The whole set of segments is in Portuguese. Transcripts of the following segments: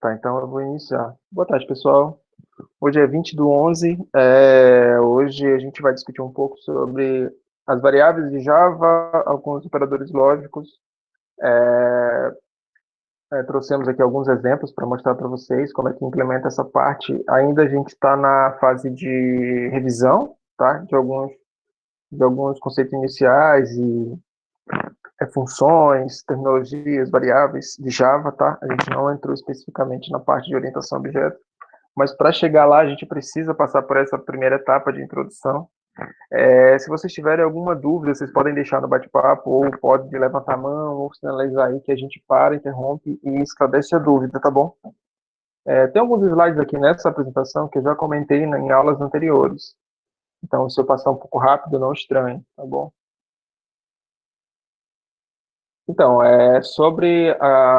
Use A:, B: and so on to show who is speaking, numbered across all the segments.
A: Tá, então eu vou iniciar. Boa tarde, pessoal. Hoje é 20/11. Hoje a gente vai discutir um pouco sobre as variáveis de Java, alguns operadores lógicos. Trouxemos aqui alguns exemplos para mostrar para vocês como é que implementa essa parte. Ainda a gente está na fase de revisão, tá? De alguns conceitos iniciais e funções, terminologias, variáveis de Java, tá? A gente não entrou especificamente na parte de orientação a objetos. Mas para chegar lá, a gente precisa passar por essa primeira etapa de introdução. Se vocês tiverem alguma dúvida, vocês podem deixar no bate-papo, ou pode levantar a mão, ou sinalizar aí que a gente para, interrompe e esclarece a dúvida, tá bom? Tem alguns slides aqui nessa apresentação que eu já comentei em aulas anteriores. Então, se eu passar um pouco rápido, não estranhe, tá bom? Então, sobre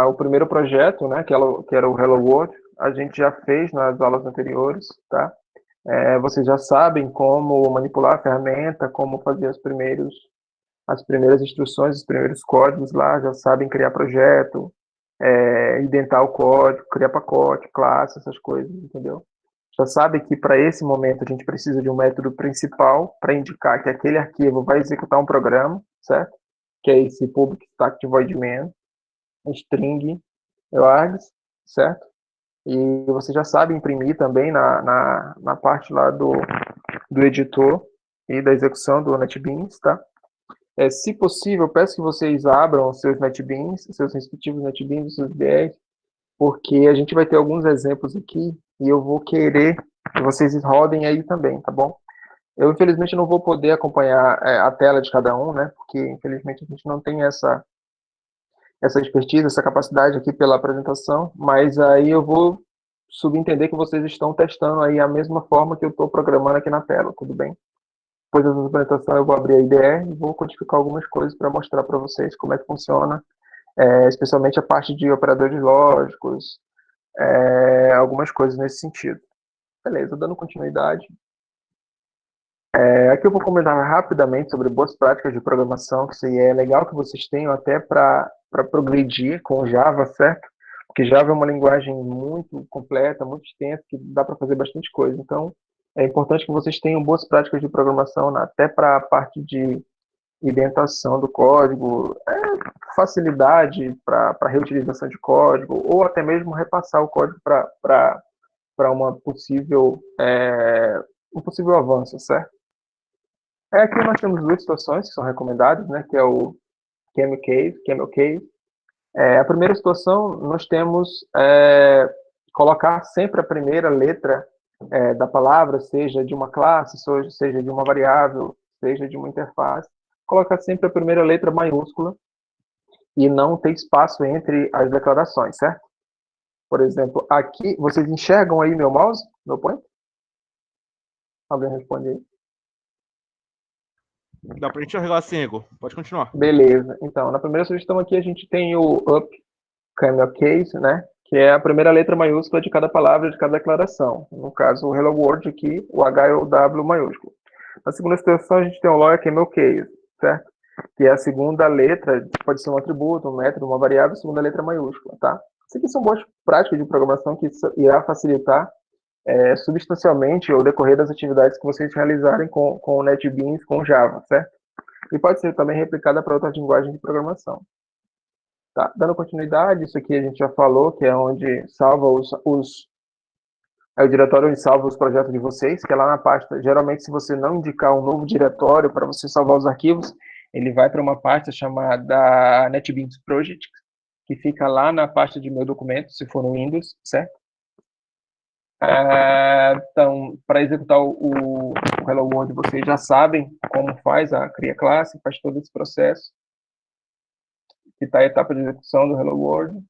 A: o primeiro projeto, né, que era o Hello World, a gente já fez nas aulas anteriores, tá? Vocês já sabem como manipular a ferramenta, como fazer as primeiras instruções, os primeiros códigos lá, já sabem criar projeto, indentar o código, criar pacote, classe, essas coisas, entendeu? Já sabe que para esse momento a gente precisa de um método principal para indicar que aquele arquivo vai executar um programa, certo? Que é esse public static void main, string args, certo? E você já sabe imprimir também na parte lá do editor e da execução do NetBeans, tá? Se possível, peço que vocês abram seus NetBeans, seus respectivos NetBeans, seus IDEs, porque a gente vai ter alguns exemplos aqui e eu vou querer que vocês rodem aí também, tá bom? Eu, infelizmente, não vou poder acompanhar a tela de cada um, né? Porque, infelizmente, a gente não tem essa expertise, essa capacidade aqui pela apresentação, mas aí eu vou subentender que vocês estão testando aí a mesma forma que eu estou programando aqui na tela, tudo bem? Depois da apresentação eu vou abrir a IDE e vou codificar algumas coisas para mostrar para vocês como é que funciona, especialmente a parte de operadores lógicos, algumas coisas nesse sentido. Beleza, dando continuidade. Aqui eu vou comentar rapidamente sobre boas práticas de programação, que isso aí é legal que vocês tenham até para progredir com Java, certo? Porque Java é uma linguagem muito completa, muito extensa, que dá para fazer bastante coisa. Então, é importante que vocês tenham boas práticas de programação, até para a parte de indentação do código, facilidade para reutilização de código, ou até mesmo repassar o código para um possível avanço, certo? Aqui nós temos duas situações que são recomendadas, né, que é o Camel Case. A primeira situação, nós temos colocar sempre a primeira letra da palavra, seja de uma classe, seja de uma variável, seja de uma interface, colocar sempre a primeira letra maiúscula e não ter espaço entre as declarações, certo? Por exemplo, aqui, vocês enxergam aí meu mouse, meu pointer? Alguém responde aí?
B: Dá pra gente arregar assim, Igor. Pode continuar.
A: Beleza. Então, na primeira sugestão aqui, a gente tem o up camel case, né? Que é a primeira letra maiúscula de cada palavra, de cada declaração. No caso, o Hello World aqui, o H e o W maiúsculo. Na segunda situação, a gente tem o lawyer camel case, certo? Que é a segunda letra, pode ser um atributo, um método, uma variável, segunda letra maiúscula, tá? Isso aqui são boas práticas de programação que irá facilitar substancialmente o decorrer das atividades que vocês realizarem com o NetBeans, com Java, certo? E pode ser também replicada para outras linguagens de programação. Tá? Dando continuidade, isso aqui a gente já falou, que é onde salva é o diretório onde salva os projetos de vocês, que é lá na pasta. Geralmente, se você não indicar um novo diretório para você salvar os arquivos, ele vai para uma pasta chamada NetBeans Project, que fica lá na pasta de meu documento, se for no Windows, certo? Então, para executar o Hello World, vocês já sabem como faz cria classe, faz todo esse processo, que está a etapa de execução do Hello World.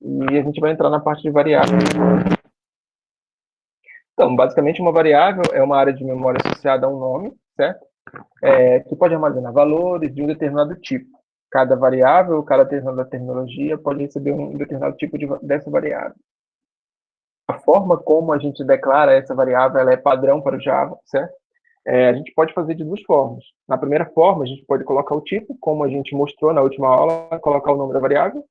A: E a gente vai entrar na parte de variáveis. Então, basicamente, uma variável é uma área de memória associada a um nome, certo? Que pode armazenar valores de um determinado tipo. Cada variável, cada determinada terminologia pode receber um determinado tipo dessa variável. A forma como a gente declara essa variável, ela é padrão para o Java, certo? A gente pode fazer de duas formas. Na primeira forma, a gente pode colocar o tipo, como a gente mostrou na última aula, colocar o nome da variável.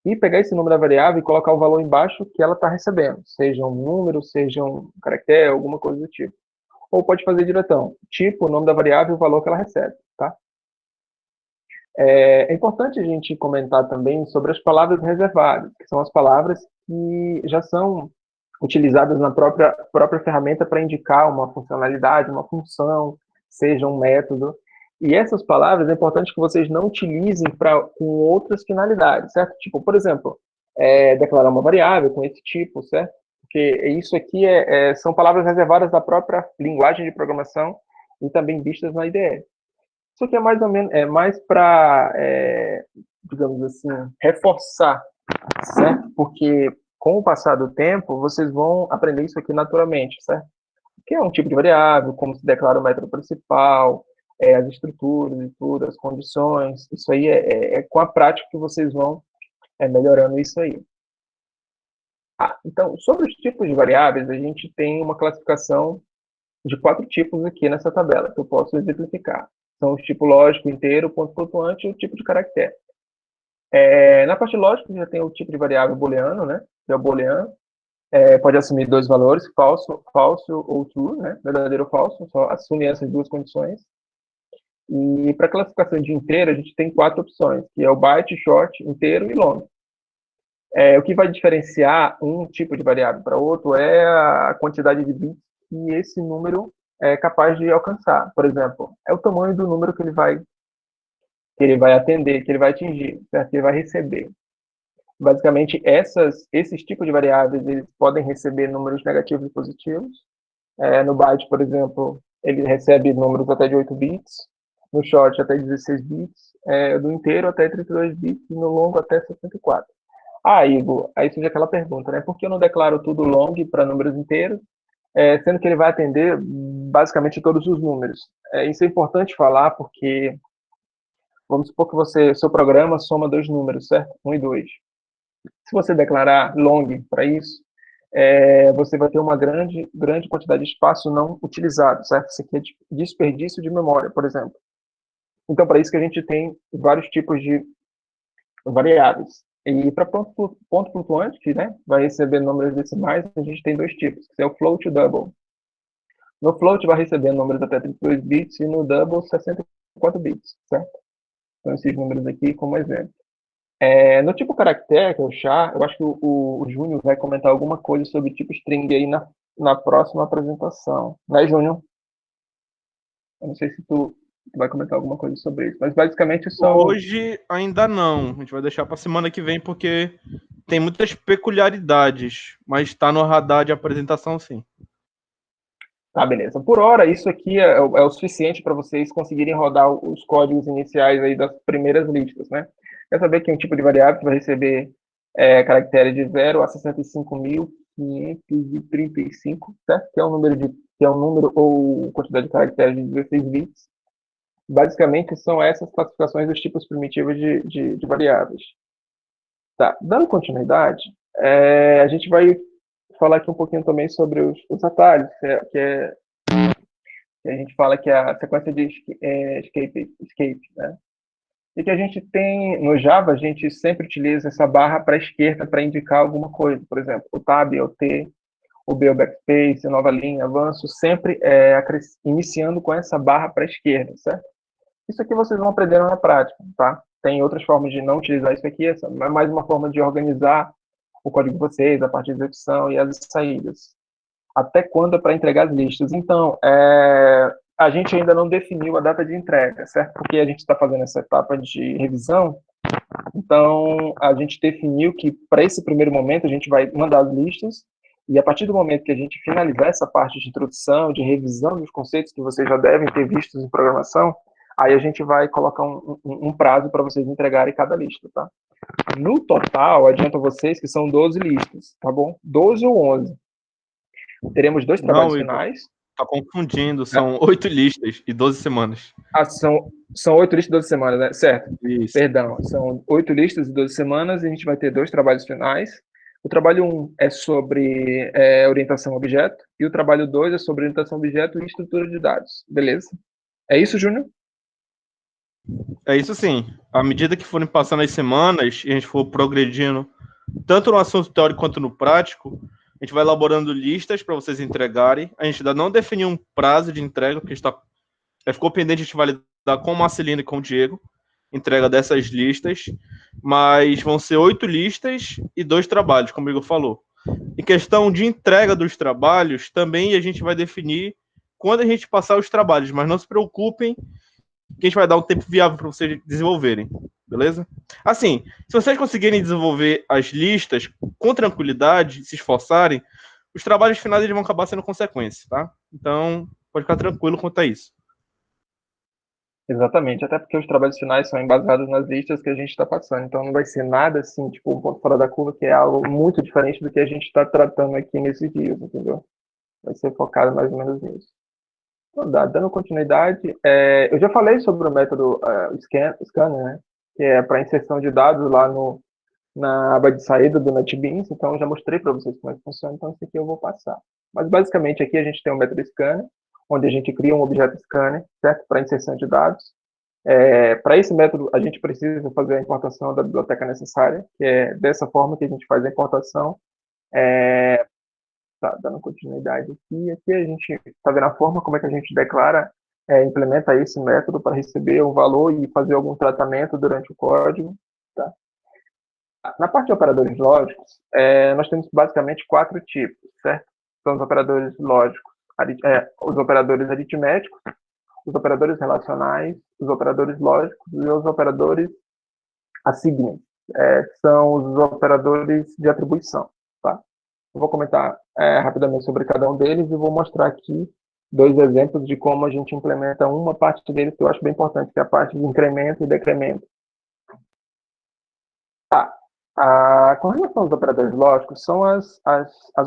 A: e pegar esse nome da variável e colocar o valor embaixo que ela está recebendo, seja um número, seja um caractere, alguma coisa do tipo. Ou pode fazer diretão, tipo, o nome da variável e o valor que ela recebe, tá? É importante a gente comentar também sobre as palavras reservadas, que são as palavras que já são utilizadas na própria ferramenta para indicar uma funcionalidade, uma função, seja um método. E essas palavras é importante que vocês não utilizem com outras finalidades, certo? Tipo, por exemplo, declarar uma variável com esse tipo, certo? Porque isso aqui são palavras reservadas da própria linguagem de programação e também vistas na IDE. Isso aqui é mais ou menos, mais para, digamos assim, reforçar, certo? Porque com o passar do tempo, vocês vão aprender isso aqui naturalmente, certo? Que é um tipo de variável, como se declara o método principal, as estruturas e tudo, as condições. Isso aí é com a prática que vocês vão melhorando isso aí. Então, sobre os tipos de variáveis, a gente tem uma classificação de 4 tipos aqui nessa tabela, que eu posso exemplificar. São os tipo lógico, inteiro, ponto flutuante e o tipo de caractere. Na parte lógica, já tem o tipo de variável booleano, né? Que é o booleano. Pode assumir 2 valores, falso ou true, né? Verdadeiro ou falso, só assume essas 2 condições. E para classificação de inteiro, a gente tem 4 opções, que é o byte, short, inteiro e long. O que vai diferenciar um tipo de variável para outro é a quantidade de bits que esse número é capaz de alcançar. Por exemplo, é o tamanho do número que ele vai atender, que ele vai atingir, certo? Que ele vai receber. Basicamente, esses tipos de variáveis eles podem receber números negativos e positivos. No byte, por exemplo, ele recebe números até de 8 bits, no short até 16 bits, do inteiro até 32 bits e no longo até 64. Igor, aí surge aquela pergunta, né? Por que eu não declaro tudo long para números inteiros, sendo que ele vai atender basicamente todos os números? Isso é importante falar porque vamos supor que seu programa soma 2 números, certo? 1 e 2. Se você declarar long para isso, você vai ter uma grande quantidade de espaço não utilizado, certo? Isso aqui é desperdício de memória, por exemplo. Então, para isso que a gente tem vários tipos de variáveis. E para ponto flutuante, que vai receber números decimais, a gente tem 2 tipos, que é o float e o double. No float vai receber números até 32 bits e no double 64 bits, certo? Então, esses números aqui como exemplo. No tipo caractere, que é o char, eu acho que o Júnior vai comentar alguma coisa sobre tipo string aí na próxima apresentação. Né, Júnior? Eu não sei se tu vai comentar alguma coisa sobre isso, mas basicamente são...
B: Hoje ainda não. A gente vai deixar para semana que vem porque tem muitas peculiaridades, mas está no radar de apresentação, sim.
A: Tá, beleza. Por hora, isso aqui é o suficiente para vocês conseguirem rodar os códigos iniciais aí das primeiras listas, né? Quer saber que é um tipo de variável que vai receber caractere de 0 a 65.535, certo? Que é um número ou quantidade de caracteres de 16 bits. Basicamente, são essas classificações dos tipos primitivos de variáveis. Tá, dando continuidade, a gente vai falar aqui um pouquinho também sobre os atalhos, que a gente fala que é a sequência de escape, né? E que a gente tem, no Java, a gente sempre utiliza essa barra para a esquerda para indicar alguma coisa. Por exemplo, o tab é o T, o B é o backspace, nova linha, avanço, sempre iniciando com essa barra para a esquerda, certo? Isso aqui vocês vão aprender na prática, tá? Tem outras formas de não utilizar isso aqui, essa é mais uma forma de organizar o código de vocês, a parte de execução e as saídas. Até quando é para entregar as listas? Então, a gente ainda não definiu a data de entrega, certo? Porque a gente está fazendo essa etapa de revisão, então a gente definiu que para esse primeiro momento a gente vai mandar as listas e a partir do momento que a gente finalizar essa parte de introdução, de revisão dos conceitos que vocês já devem ter vistos em programação, aí a gente vai colocar um prazo para vocês entregarem cada lista, tá? No total, adianto a vocês que são 12 listas, tá bom? 12 ou 11. Teremos 2 trabalhos finais.
B: Tá confundindo, são 8 listas e 12 semanas.
A: São 8 listas e 12 semanas, né? Certo.
B: Isso.
A: Perdão, são 8 listas e 12 semanas e a gente vai ter 2 trabalhos finais. O trabalho 1 é sobre orientação a objeto e o trabalho 2 é sobre orientação a objeto e estrutura de dados. Beleza? É isso, Júnior?
B: É isso sim. À medida que forem passando as semanas e a gente for progredindo, tanto no assunto teórico quanto no prático, a gente vai elaborando listas para vocês entregarem. A gente ainda não definiu um prazo de entrega, porque ficou pendente, a gente vai lidar com o Marcelino e com o Diego, entrega dessas listas, mas vão ser 8 listas e 2 trabalhos, como o Igor falou. Em questão de entrega dos trabalhos, também a gente vai definir quando a gente passar os trabalhos, mas não se preocupem que a gente vai dar um tempo viável para vocês desenvolverem, beleza? Assim, se vocês conseguirem desenvolver as listas com tranquilidade, se esforçarem, os trabalhos finais eles vão acabar sendo consequência, tá? Então, pode ficar tranquilo quanto a isso.
A: Exatamente, até porque os trabalhos finais são embasados nas listas que a gente está passando, então não vai ser nada assim, tipo, um ponto fora da curva, que é algo muito diferente do que a gente está tratando aqui nesses dias, entendeu? Vai ser focado mais ou menos nisso. Então, dando continuidade, eu já falei sobre o método Scanner, né? Que é para inserção de dados lá na aba de saída do NetBeans, então eu já mostrei para vocês como é que funciona, então isso aqui eu vou passar. Mas basicamente aqui a gente tem o método Scanner, onde a gente cria um objeto Scanner, certo? Para inserção de dados. Para esse método, a gente precisa fazer a importação da biblioteca necessária, que é dessa forma que a gente faz a importação. Tá dando continuidade aqui. Aqui a gente está vendo a forma como é que a gente declara, implementa esse método para receber um valor e fazer algum tratamento durante o código. Tá? Na parte de operadores lógicos, nós temos basicamente 4 tipos, certo? São os operadores lógicos, os operadores aritméticos, os operadores relacionais, os operadores lógicos e os operadores assignem. São os operadores de atribuição. Tá? Eu vou comentar rapidamente sobre cada um deles e vou mostrar aqui 2 exemplos de como a gente implementa uma parte deles que eu acho bem importante, que é a parte de incremento e decremento. Com relação aos operadores lógicos, são as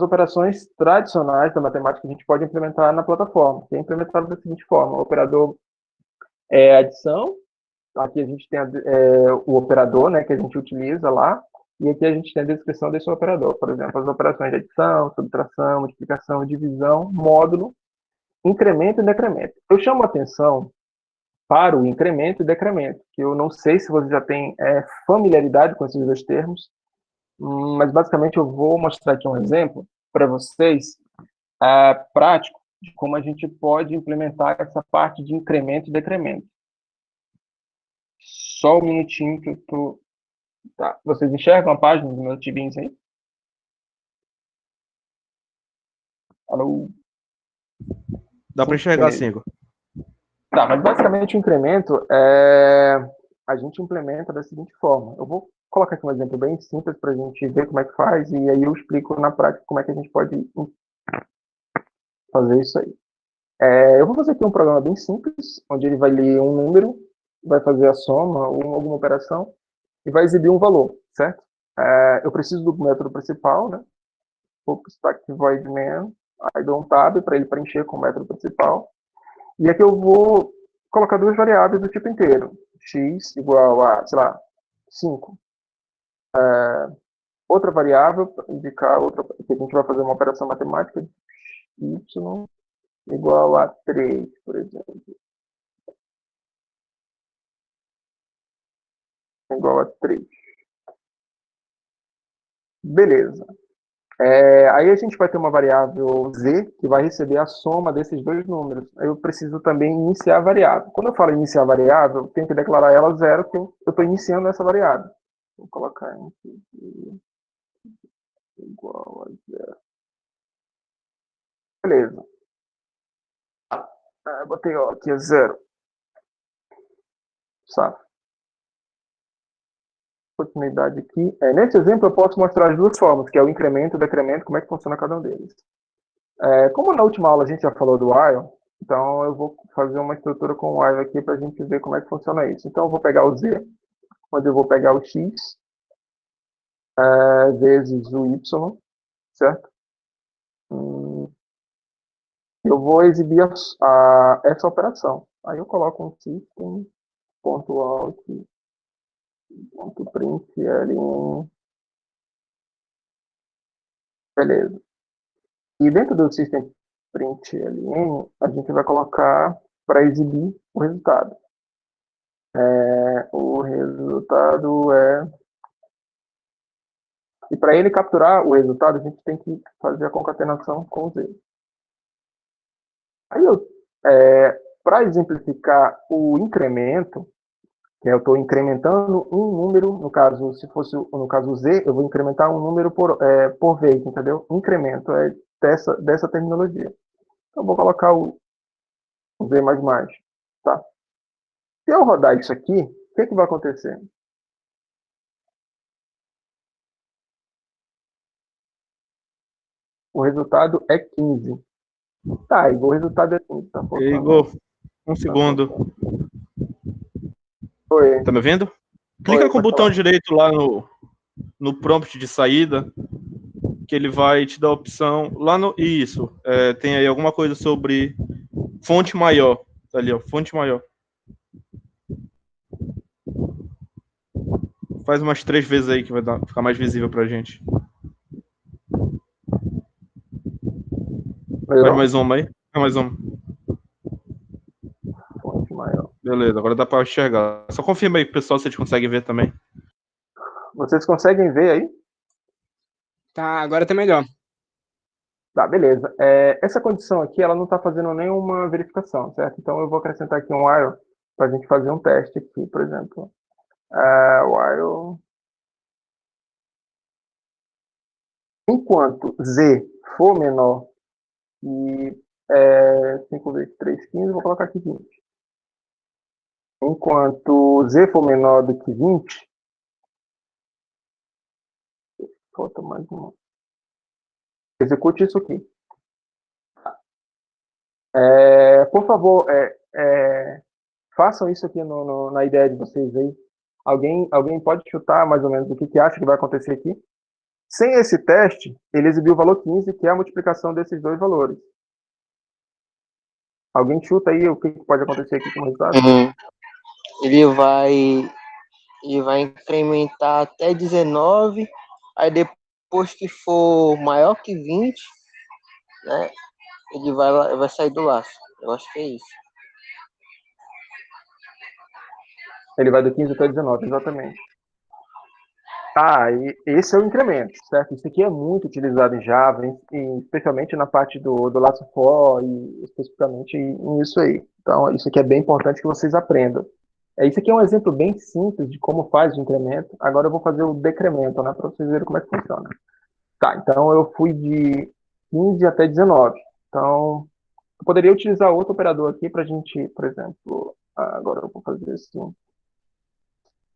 A: operações tradicionais da matemática que a gente pode implementar na plataforma. Que é implementado da seguinte forma: o operador é adição, aqui a gente tem o operador, né, que a gente utiliza lá, e aqui a gente tem a descrição desse operador. Por exemplo, as operações de adição, subtração, multiplicação, divisão, módulo, incremento e decremento. Eu chamo a atenção para o incremento e decremento, que eu não sei se você já tem familiaridade com esses 2 termos, mas basicamente eu vou mostrar aqui um exemplo para vocês prático de como a gente pode implementar essa parte de incremento e decremento. Só um minutinho que eu tô... Tá. Vocês enxergam a página do meu NetBeans aí? Alô?
B: Dá para
A: Sim,
B: enxergar
A: beleza.
B: assim, Igor.
A: Tá, mas basicamente o incremento a gente implementa da seguinte forma. Eu vou colocar aqui um exemplo bem simples para a gente ver como é que faz e aí eu explico na prática como é que a gente pode fazer isso aí. Eu vou fazer aqui um programa bem simples, onde ele vai ler um número, vai fazer a soma ou alguma operação e vai exibir um valor, certo? Eu preciso do método principal, né? O stack void main, aí dou um tab para ele preencher com o método principal. E aqui eu vou colocar 2 variáveis do tipo inteiro. X igual a, sei lá, 5. Outra variável para indicar outra, que a gente vai fazer uma operação matemática, y igual a 3, por exemplo. Igual a 3. Beleza. Aí a gente vai ter uma variável z que vai receber a soma desses 2 números. Aí eu preciso também iniciar a variável. Quando eu falo iniciar a variável, eu tenho que declarar ela 0, porque eu estou iniciando essa variável. Vou colocar aqui igual a 0. Beleza. Botei aqui a 0. Sabe? Continuidade aqui. Nesse exemplo, eu posso mostrar as 2 formas, que é o incremento e o decremento, como é que funciona cada um deles. Como na última aula a gente já falou do while, então eu vou fazer uma estrutura com o while aqui para a gente ver como é que funciona isso. Então eu vou pegar o z, onde eu vou pegar o x vezes o y, certo? Eu vou exibir essa operação. Aí eu coloco um system.out.println. Beleza. E dentro do system.println, a gente vai colocar para exibir o resultado. O resultado é... E para ele capturar o resultado, a gente tem que fazer a concatenação com Z. Aí, para exemplificar o incremento, que eu estou incrementando um número, no caso, se fosse no caso Z, eu vou incrementar um número por vez, entendeu? Incremento é dessa terminologia. Então, eu vou colocar o Z++, tá? Se eu rodar isso aqui, o que vai acontecer? O resultado é 15. Tá, Igor, o resultado é 15. Tá faltando.
B: Igor, um segundo.
A: Oi.
B: Tá me vendo? Clica com o botão direito lá no prompt de saída, que ele vai te dar a opção lá no... Isso, tem aí alguma coisa sobre fonte maior. Tá ali, ó, fonte maior. Faz umas 3 vezes aí que vai ficar mais visível pra gente. Faz mais uma aí. Mais uma.
A: Fonte maior.
B: Beleza, agora dá pra enxergar. Só confirma aí, pessoal, se vocês conseguem ver também.
A: Vocês conseguem ver aí?
C: Tá, agora tá melhor.
A: Tá, beleza. Essa condição aqui, ela não está fazendo nenhuma verificação, certo? Então, eu vou acrescentar aqui um while para a gente fazer um teste aqui, por exemplo. While... Enquanto Z for menor que 5 vezes 3, 15, vou colocar aqui 20. Enquanto Z for menor do que 20, falta mais uma. Execute isso aqui. Por favor, façam isso aqui na ideia de vocês aí. Alguém pode chutar mais ou menos o que acha que vai acontecer aqui? Sem esse teste, ele exibiu o valor 15, que é a multiplicação desses dois valores. Alguém chuta aí o que pode acontecer aqui com o resultado?
D: Ele vai incrementar até 19, aí depois que for maior que 20, né, ele vai sair do laço. Eu acho que é isso.
A: Ele vai do 15 até 19, exatamente. E esse é o incremento, certo? Isso aqui é muito utilizado em Java, especialmente na parte do laço for e especificamente nisso aí. Então, isso aqui é bem importante que vocês aprendam. Isso aqui é um exemplo bem simples de como faz o incremento. Agora eu vou fazer o decremento, né, para vocês verem como é que funciona. Tá, então eu fui de 15 até 19. Então, eu poderia utilizar outro operador aqui para a gente, por exemplo, agora eu vou fazer assim.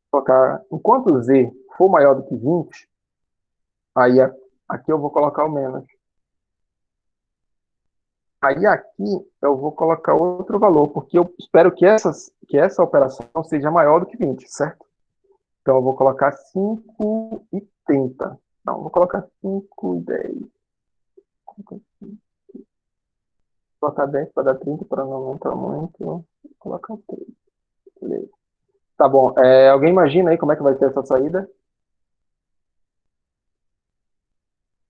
A: Colocar, enquanto Z for maior do que 20, aí aqui eu vou colocar o menos. Aí aqui eu vou colocar outro valor, porque eu espero que essa operação seja maior do que 20, certo? Então eu vou colocar 5,30. Não, vou colocar 5,10. Vou colocar 10 para dar 30 para não aumentar muito. Vou colocar 3. Beleza. Tá bom. Alguém imagina aí como é que vai ser essa saída?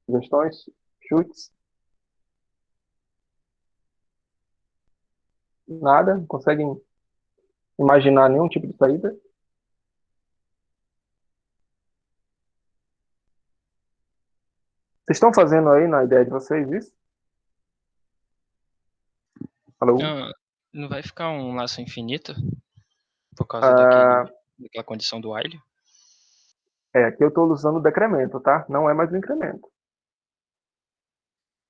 A: Sugestões? Chutes? Nada? Não conseguem imaginar nenhum tipo de saída? Vocês estão fazendo aí na ideia de vocês isso? Alô?
E: Não vai ficar um laço infinito? Por causa daquela condição do while?
A: Aqui eu estou usando o decremento, tá? Não é mais o incremento.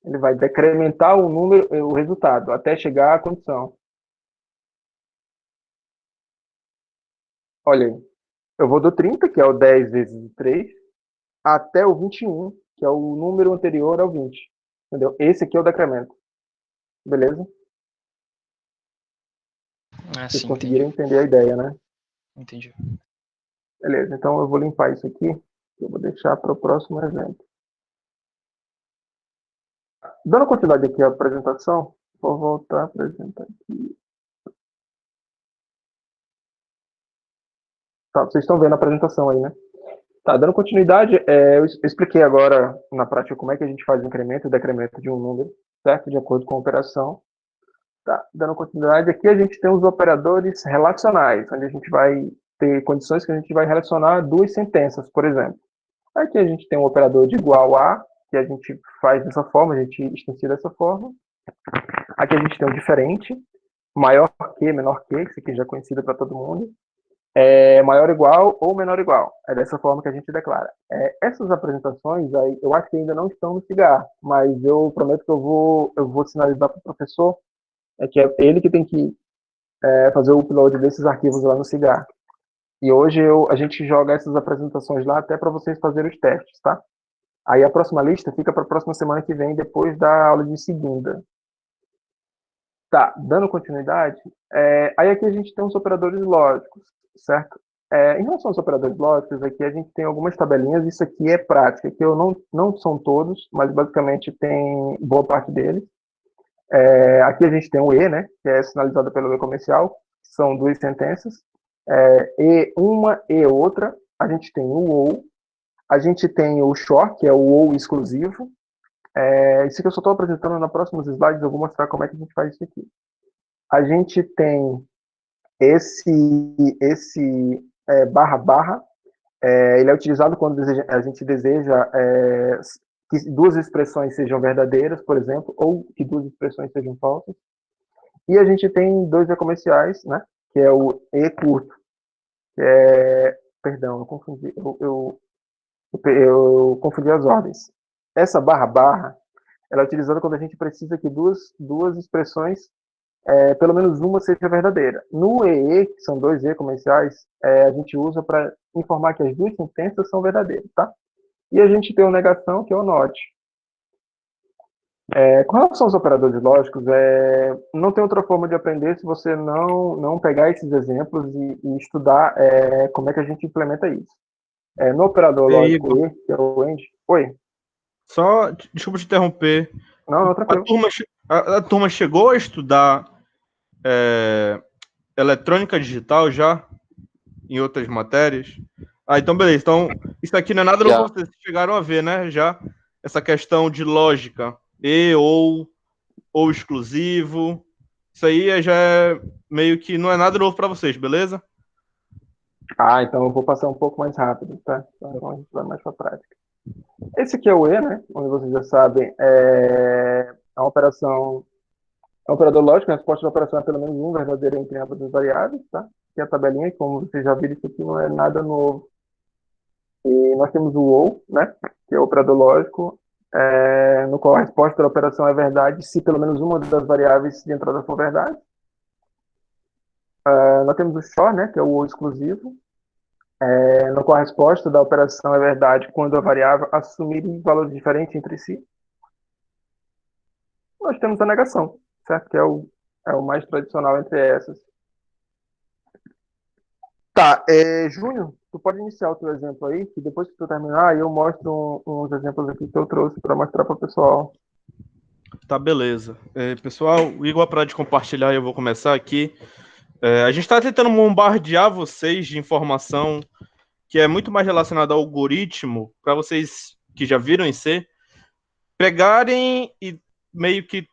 A: Ele vai decrementar o resultado, até chegar à condição. Olha aí. Eu vou do 30, que é o 10 vezes 3, até o 21, que é o número anterior ao 20. Entendeu? Esse aqui é o decremento. Beleza? Vocês
E: Sim,
A: conseguiram entender a ideia, né?
E: Entendi.
A: Beleza, então eu vou limpar isso aqui. Eu vou deixar para o próximo exemplo. Dando continuidade aqui à apresentação, vou voltar a apresentar aqui. Tá, vocês estão vendo a apresentação aí, né? Tá, dando continuidade, eu expliquei agora na prática como é que a gente faz o incremento e o decremento de um número, certo? De acordo com a operação. Tá, dando continuidade, aqui a gente tem os operadores relacionais, onde a gente vai ter condições que a gente vai relacionar duas sentenças, por exemplo. Aqui a gente tem um operador de igual a, que a gente faz dessa forma, a gente instancia dessa forma. Aqui a gente tem um diferente, maior que, menor que, isso aqui já é conhecido para todo mundo. Maior igual ou menor igual. É dessa forma que a gente declara. Essas apresentações, aí, eu acho que ainda não estão no CIGAR, mas eu prometo que eu vou sinalizar para o professor, que é ele que tem que fazer o upload desses arquivos lá no CIGAR. E hoje a gente joga essas apresentações lá até para vocês fazerem os testes, tá? Aí a próxima lista fica para a próxima semana que vem, depois da aula de segunda. Tá, dando continuidade, aí aqui a gente tem os operadores lógicos, certo? Em relação aos operadores lógicos, aqui a gente tem algumas tabelinhas, isso aqui é prática, que eu não são todos, mas basicamente tem boa parte deles. Aqui a gente tem o E, né, que é sinalizado pelo E comercial, que são duas sentenças, e uma e outra. A gente tem o OU, a gente tem o SHOR, que é o OU exclusivo. Isso que eu só estou apresentando na próximos slides, eu vou mostrar como é que a gente faz isso aqui. A gente tem esse barra, ele é utilizado quando a gente deseja que duas expressões sejam verdadeiras, por exemplo, ou que duas expressões sejam falsas. E a gente tem dois E comerciais, né, que é o E curto, que perdão, eu confundi, eu confundi as ordens. Essa barra, ela é utilizada quando a gente precisa que duas expressões, pelo menos uma seja verdadeira. No EE, que são dois E comerciais, a gente usa para informar que as duas sentenças são verdadeiras, tá? E a gente tem o negação, que é o not. Com relação aos operadores lógicos, não tem outra forma de aprender se você não pegar esses exemplos e estudar como é que a gente implementa isso. No operador lógico E, que é o AND... Oi?
B: Só, desculpa te interromper.
A: Não, tranquilo.
B: A turma chegou a estudar eletrônica digital já? Em outras matérias? Então beleza. Então, isso aqui não é nada novo que vocês chegaram a ver, né? Já essa questão de lógica. E, ou exclusivo. Isso aí já é meio que não é nada novo para vocês, beleza?
A: Então eu vou passar um pouco mais rápido, tá? Então a gente vai mais para a prática. Esse aqui é o E, né? Onde vocês já sabem, uma operação, é um operador lógico, a resposta da operação é pelo menos um verdadeiro entre ambas as variáveis, tá? Que é a tabelinha, como vocês já viram, isso aqui não é nada novo. E nós temos o OU, né? Que é o operador lógico, no qual a resposta da operação é verdade se pelo menos uma das variáveis de entrada for verdade. Nós temos o SHOR, né? Que é o OU exclusivo, no qual a resposta da operação é verdade quando a variável assumir valores diferentes entre si. Nós temos a negação, certo? Que é o mais tradicional entre essas. Tá, Júnior, tu pode iniciar o teu exemplo aí, que depois que tu terminar, eu mostro uns exemplos aqui que eu trouxe para mostrar para o pessoal.
B: Tá, beleza. Pessoal, o Igor, para de compartilhar, eu vou começar aqui. A gente está tentando bombardear vocês de informação que é muito mais relacionada ao algoritmo, para vocês que já viram em C, pegarem e meio que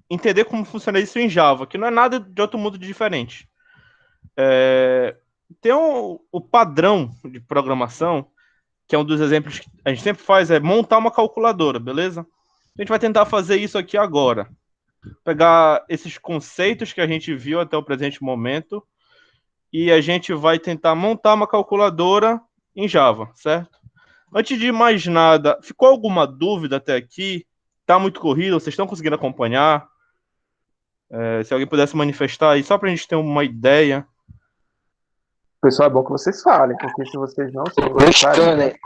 B: entender como funciona isso em Java, que não é nada de outro mundo diferente. Tem o padrão de programação, que é um dos exemplos que a gente sempre faz, é montar uma calculadora, beleza? A gente vai tentar fazer isso aqui agora. Pegar esses conceitos que a gente viu até o presente momento e a gente vai tentar montar uma calculadora em Java, certo? Antes de mais nada, ficou alguma dúvida até aqui? Tá muito corrido? Vocês estão conseguindo acompanhar? Se alguém pudesse manifestar aí, só para a gente ter uma ideia.
A: Pessoal, é bom que vocês falem, porque se vocês não...
D: O scanner.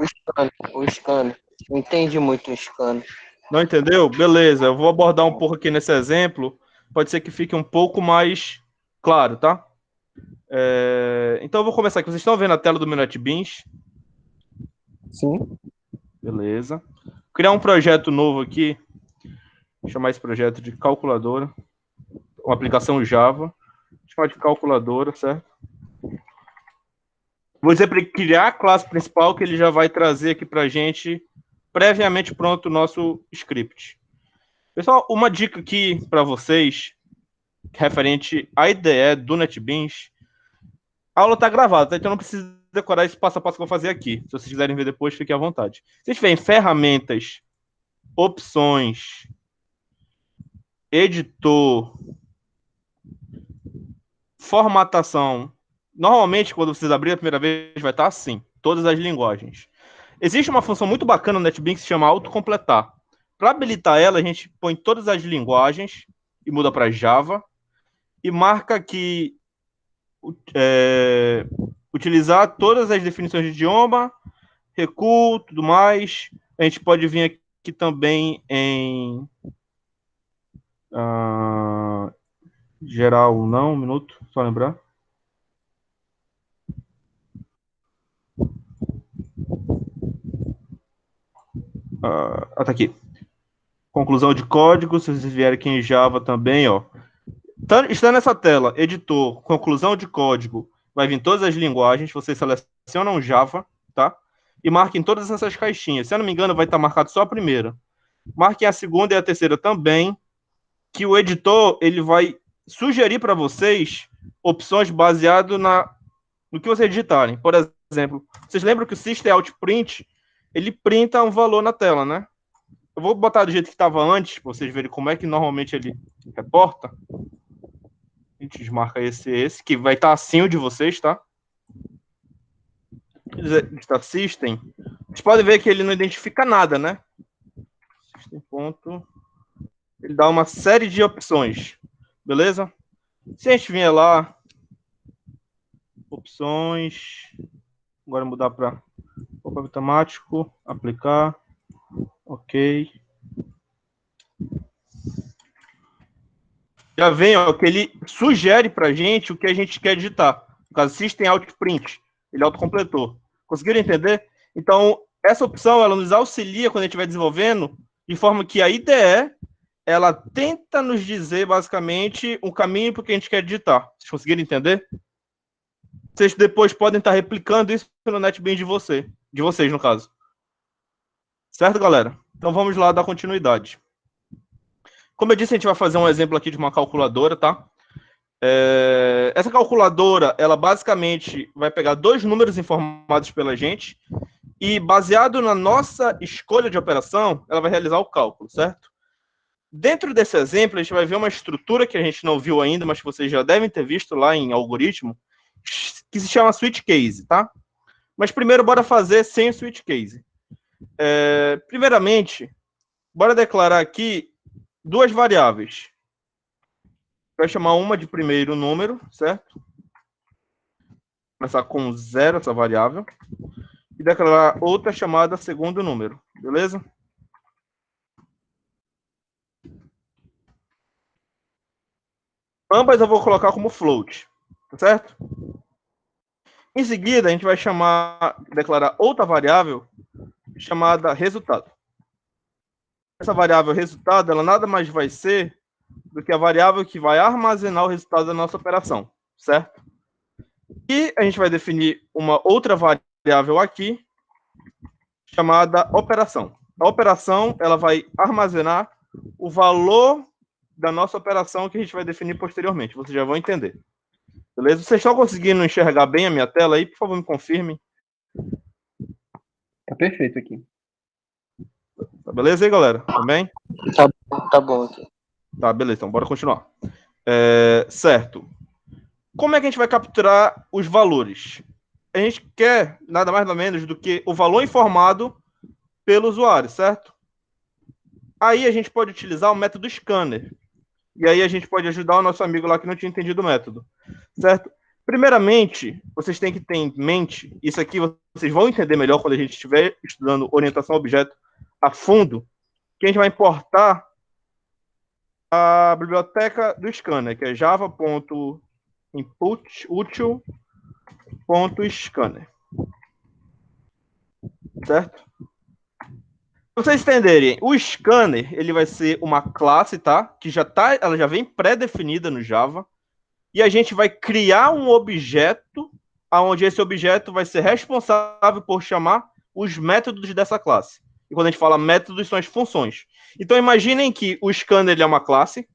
D: Não entende muito o scanner.
B: Não entendeu? Beleza, eu vou abordar um pouco aqui nesse exemplo. Pode ser que fique um pouco mais claro, tá? Então eu vou começar aqui. Vocês estão vendo a tela do meu NetBeans?
A: Sim.
B: Beleza. Vou criar um projeto novo aqui. Vou chamar esse projeto de calculadora. Uma aplicação Java. Vou chamar de calculadora, certo? Vou dizer para ele criar a classe principal, que ele já vai trazer aqui para a gente, previamente pronto, o nosso script. Pessoal, uma dica aqui para vocês referente à IDE do NetBeans. A aula está gravada, tá? Então não precisa decorar esse passo a passo que eu vou fazer aqui. Se vocês quiserem ver depois, fiquem à vontade. Vocês veem ferramentas, opções, editor, formatação. Normalmente, quando vocês abrirem a primeira vez, vai estar assim, todas as linguagens. Existe uma função muito bacana no NetBeans que se chama autocompletar. Para habilitar ela, a gente põe todas as linguagens e muda para Java e marca que utilizar todas as definições de idioma, recuo, tudo mais. A gente pode vir aqui também em geral, não, um minuto, só lembrar. Tá aqui. Conclusão de código, se vocês vierem aqui em Java também, ó. Está nessa tela, editor, conclusão de código, vai vir todas as linguagens, vocês selecionam Java, tá? E marquem todas essas caixinhas. Se eu não me engano, vai estar marcado só a primeira. Marquem a segunda e a terceira também, que o editor, ele vai sugerir para vocês opções baseado no que vocês digitarem. Por exemplo, vocês lembram que o System Out Print, ele printa um valor na tela, né? Eu vou botar do jeito que estava antes, para vocês verem como é que normalmente ele reporta. A gente desmarca esse, que vai estar assim o de vocês, tá? Está System. Vocês podem ver que ele não identifica nada, né? System ponto. Ele dá uma série de opções, beleza? Se a gente vier lá, opções, agora mudar para automático, aplicar, ok. Já vem, ó, que ele sugere para a gente o que a gente quer digitar. No caso, System Out Print, ele autocompletou. Conseguiram entender? Então, essa opção, ela nos auxilia quando a gente estiver desenvolvendo, de forma que a IDE, ela tenta nos dizer, basicamente, um caminho para o que a gente quer digitar. Vocês conseguiram entender? Vocês depois podem estar replicando isso no NetBeans de vocês, no caso. Certo, galera? Então, vamos lá dar continuidade. Como eu disse, a gente vai fazer um exemplo aqui de uma calculadora, tá? Essa calculadora, ela basicamente vai pegar dois números informados pela gente e, baseado na nossa escolha de operação, ela vai realizar o cálculo, certo? Dentro desse exemplo, a gente vai ver uma estrutura que a gente não viu ainda, mas que vocês já devem ter visto lá em algoritmo, que se chama switch case, tá? Mas primeiro, bora fazer sem o switch case. Primeiramente, bora declarar aqui duas variáveis. Vai chamar uma de primeiro número, certo? Começar com 0 essa variável. E declarar outra chamada segundo número, beleza? Ambas eu vou colocar como float, tá certo? Em seguida, a gente vai declarar outra variável chamada resultado. Essa variável resultado, ela nada mais vai ser do que a variável que vai armazenar o resultado da nossa operação, certo? E a gente vai definir uma outra variável aqui, chamada operação. A operação, ela vai armazenar o valor da nossa operação que a gente vai definir posteriormente. Vocês já vão entender. Beleza? Vocês estão conseguindo enxergar bem a minha tela aí? Por favor, me confirme.
A: Tá perfeito aqui.
B: Tá beleza aí, galera? Também?
D: Tá bom aqui.
B: Tá, beleza. Então, bora continuar. Certo. Como é que a gente vai capturar os valores? A gente quer nada mais nada menos do que o valor informado pelo usuário, certo? Aí a gente pode utilizar o método scanner. E aí a gente pode ajudar o nosso amigo lá que não tinha entendido o método, certo? Primeiramente, vocês têm que ter em mente, isso aqui vocês vão entender melhor quando a gente estiver estudando orientação a objeto a fundo, que a gente vai importar a biblioteca do scanner, que é java.input.util.scanner. Certo? Para vocês entenderem, o scanner, ele vai ser uma classe, tá? Que ela já vem pré-definida no Java. E a gente vai criar um objeto, onde esse objeto vai ser responsável por chamar os métodos dessa classe. E quando a gente fala métodos, são as funções. Então, imaginem que o scanner ele é uma classe,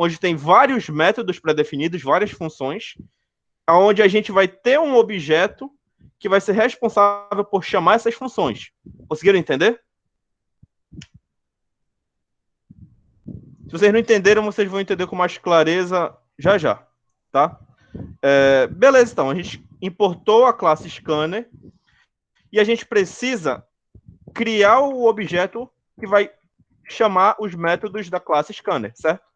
B: onde tem vários métodos pré-definidos, várias funções, onde a gente vai ter um objeto que vai ser responsável por chamar essas funções. Conseguiram entender? Se vocês não entenderam, vocês vão entender com mais clareza já já, tá? Beleza, então, a gente importou a classe Scanner e a gente precisa criar o objeto que vai chamar os métodos da classe Scanner, certo?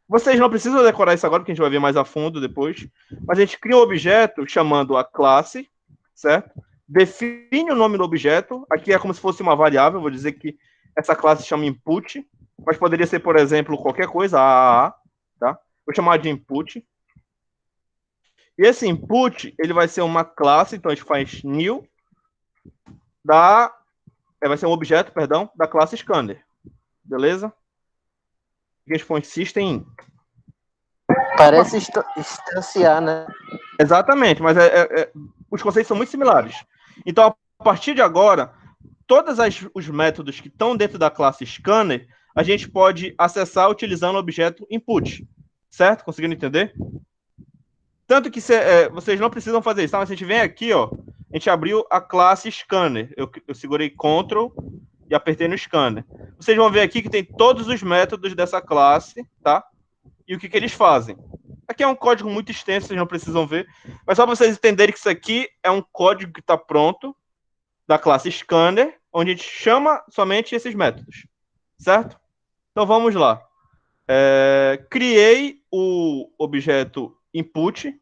B: Vocês não precisam decorar isso agora, porque a gente vai ver mais a fundo depois, mas a gente cria um objeto chamando a classe, certo? Define o nome do objeto, aqui é como se fosse uma variável, vou dizer que essa classe chama input, mas poderia ser, por exemplo, qualquer coisa, AAA, tá? Vou chamar de input. E esse input, ele vai ser uma classe, então a gente faz new, vai ser um objeto, perdão, da classe Scanner. Beleza? A gente põe system in.
D: Parece instanciar, né?
B: Exatamente, mas os conceitos são muito similares. Então, a partir de agora, todos os métodos que estão dentro da classe Scanner, a gente pode acessar utilizando o objeto input. Certo? Conseguiram entender? Tanto que vocês não precisam fazer isso, tá? Mas a gente vem aqui, ó, a gente abriu a classe Scanner. Eu segurei Ctrl e apertei no Scanner. Vocês vão ver aqui que tem todos os métodos dessa classe, tá? E o que eles fazem. Aqui é um código muito extenso, vocês não precisam ver. Mas só para vocês entenderem que isso aqui é um código que está pronto da classe Scanner, onde a gente chama somente esses métodos. Certo? Então vamos lá. Criei o objeto input.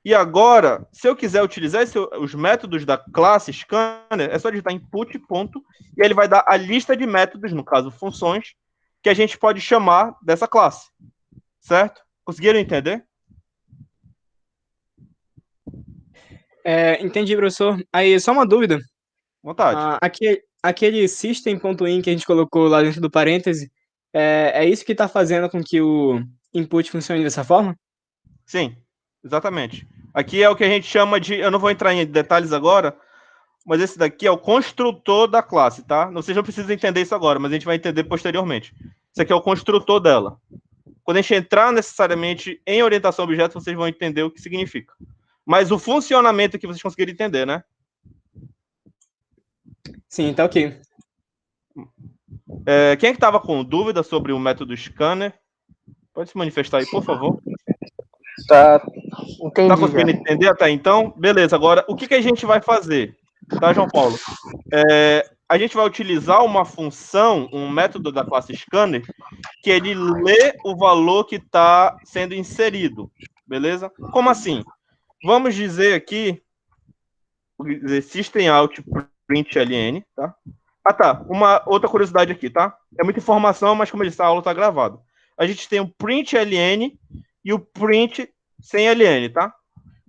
B: E agora, se eu quiser utilizar os métodos da classe Scanner, é só digitar input, ponto, e ele vai dar a lista de métodos, no caso funções, que a gente pode chamar dessa classe. Certo? Conseguiram entender?
C: Entendi, professor. Aí, só uma dúvida.
B: Vontade.
C: Aquele system.in que a gente colocou lá dentro do parêntese, é isso que está fazendo com que o input funcione dessa forma?
B: Sim, exatamente. Aqui é o que a gente chama de... Eu não vou entrar em detalhes agora, mas esse daqui é o construtor da classe, tá? Vocês não precisam entender isso agora, mas a gente vai entender posteriormente. Esse aqui é o construtor dela. Quando a gente entrar necessariamente em orientação a objeto, vocês vão entender o que significa. Mas o funcionamento que vocês conseguiram entender, né?
C: Sim, tá ok.
B: Quem é que estava com dúvida sobre o método Scanner? Pode se manifestar aí, por favor.
D: Tá, entendi.
B: Tá conseguindo entender até então? Beleza, agora, o que a gente vai fazer? Tá, João Paulo? A gente vai utilizar uma função, um método da classe Scanner, que ele lê o valor que está sendo inserido. Beleza? Como assim? Vamos dizer aqui, system out println, tá? Tá. Uma outra curiosidade aqui, tá? É muita informação, mas como eu disse, a aula está gravada. A gente tem o println e o print sem ln, tá?